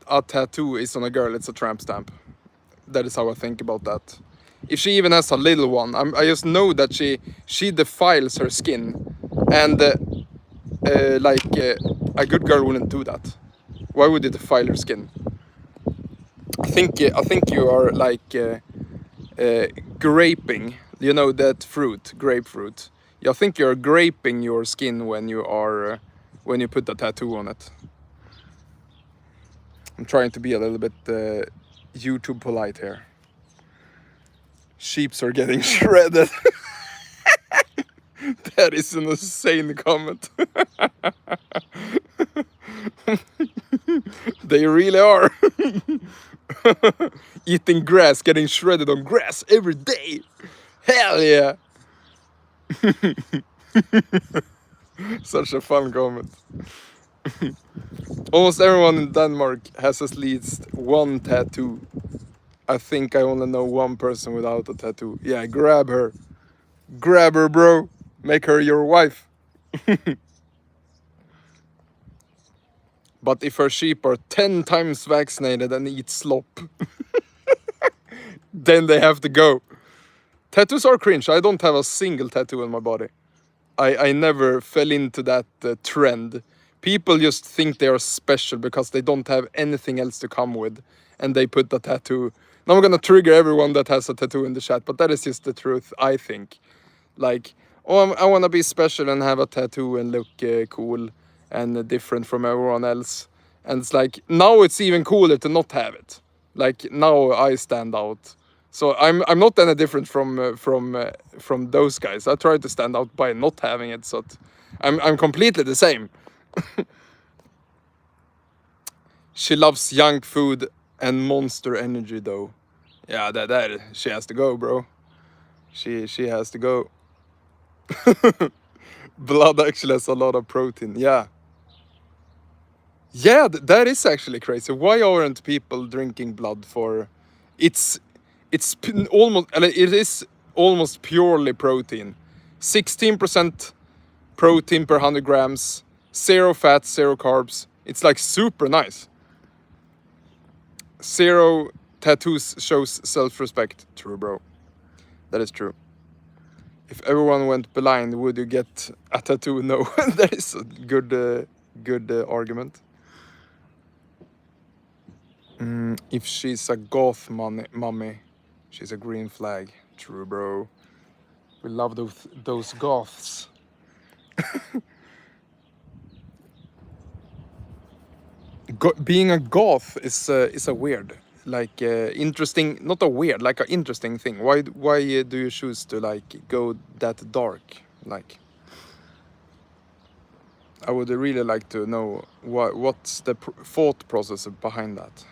a tattoo is on a girl, it's a tramp stamp. That is how I think about that. If she even has a little one, I just know that she defiles her skin, and a good girl wouldn't do that. Why would you defile her skin? I think you are like graping. You know that fruit, grapefruit. I think you're graping your skin when when you put a tattoo on it. I'm trying to be a little bit YouTube polite here. Sheeps are getting shredded. That is an insane comment. They really are. Eating grass, getting shredded on grass every day. Hell yeah. Such a fun comment. Almost everyone in Denmark has at least one tattoo. I think I only know one person without a tattoo. Yeah, grab her. Grab her, bro. Make her your wife. But if her sheep are 10 times vaccinated and eat slop, then they have to go. Tattoos are cringe. I don't have a single tattoo on my body. I never fell into that trend. People just think they are special because they don't have anything else to come with, and they put a tattoo. Now I'm gonna trigger everyone that has a tattoo in the chat, but that is just the truth, I think. Like, oh, I wanna be special and have a tattoo and look cool and different from everyone else. And it's like, now it's even cooler to not have it. Like, now I stand out. So I'm not any different from those guys. I try to stand out by not having it. So I'm completely the same. She loves junk food and Monster Energy though. Yeah, that she has to go, bro. She has to go. Blood actually has a lot of protein. Yeah. Yeah, that is actually crazy. Why aren't people drinking blood for? It's almost, it is almost purely protein. 16% protein per 100 grams, zero fat, zero carbs. It's like super nice. Zero tattoos shows self-respect. True, bro. That is true. If everyone went blind, would you get a tattoo? No, that is a good argument. If she's a goth mummy, she's a green flag. True, bro. We love those goths. being a goth is a weird, like interesting, not a weird, like an interesting thing. Why do you choose to like go that dark? Like, I would really like to know what's the thought process behind that.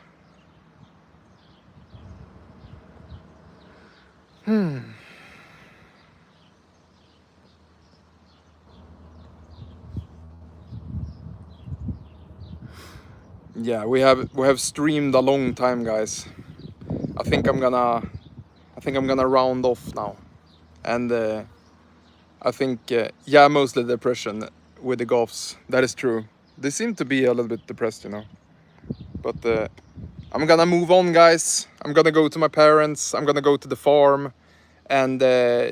Yeah, we have streamed a long time, guys. I think I'm gonna round off now, and I think yeah, mostly depression with the goths. That is true. They seem to be a little bit depressed, you know. But I'm gonna move on, guys. I'm gonna go to my parents. I'm gonna go to the farm and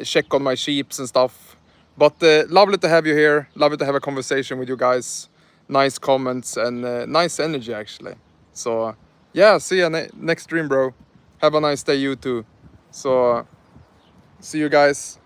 check on my sheeps and stuff. But lovely to have you here. Lovely to have a conversation with you guys. Nice comments and nice energy, actually. So yeah, see you next stream, bro. Have a nice day, you too. So see you guys.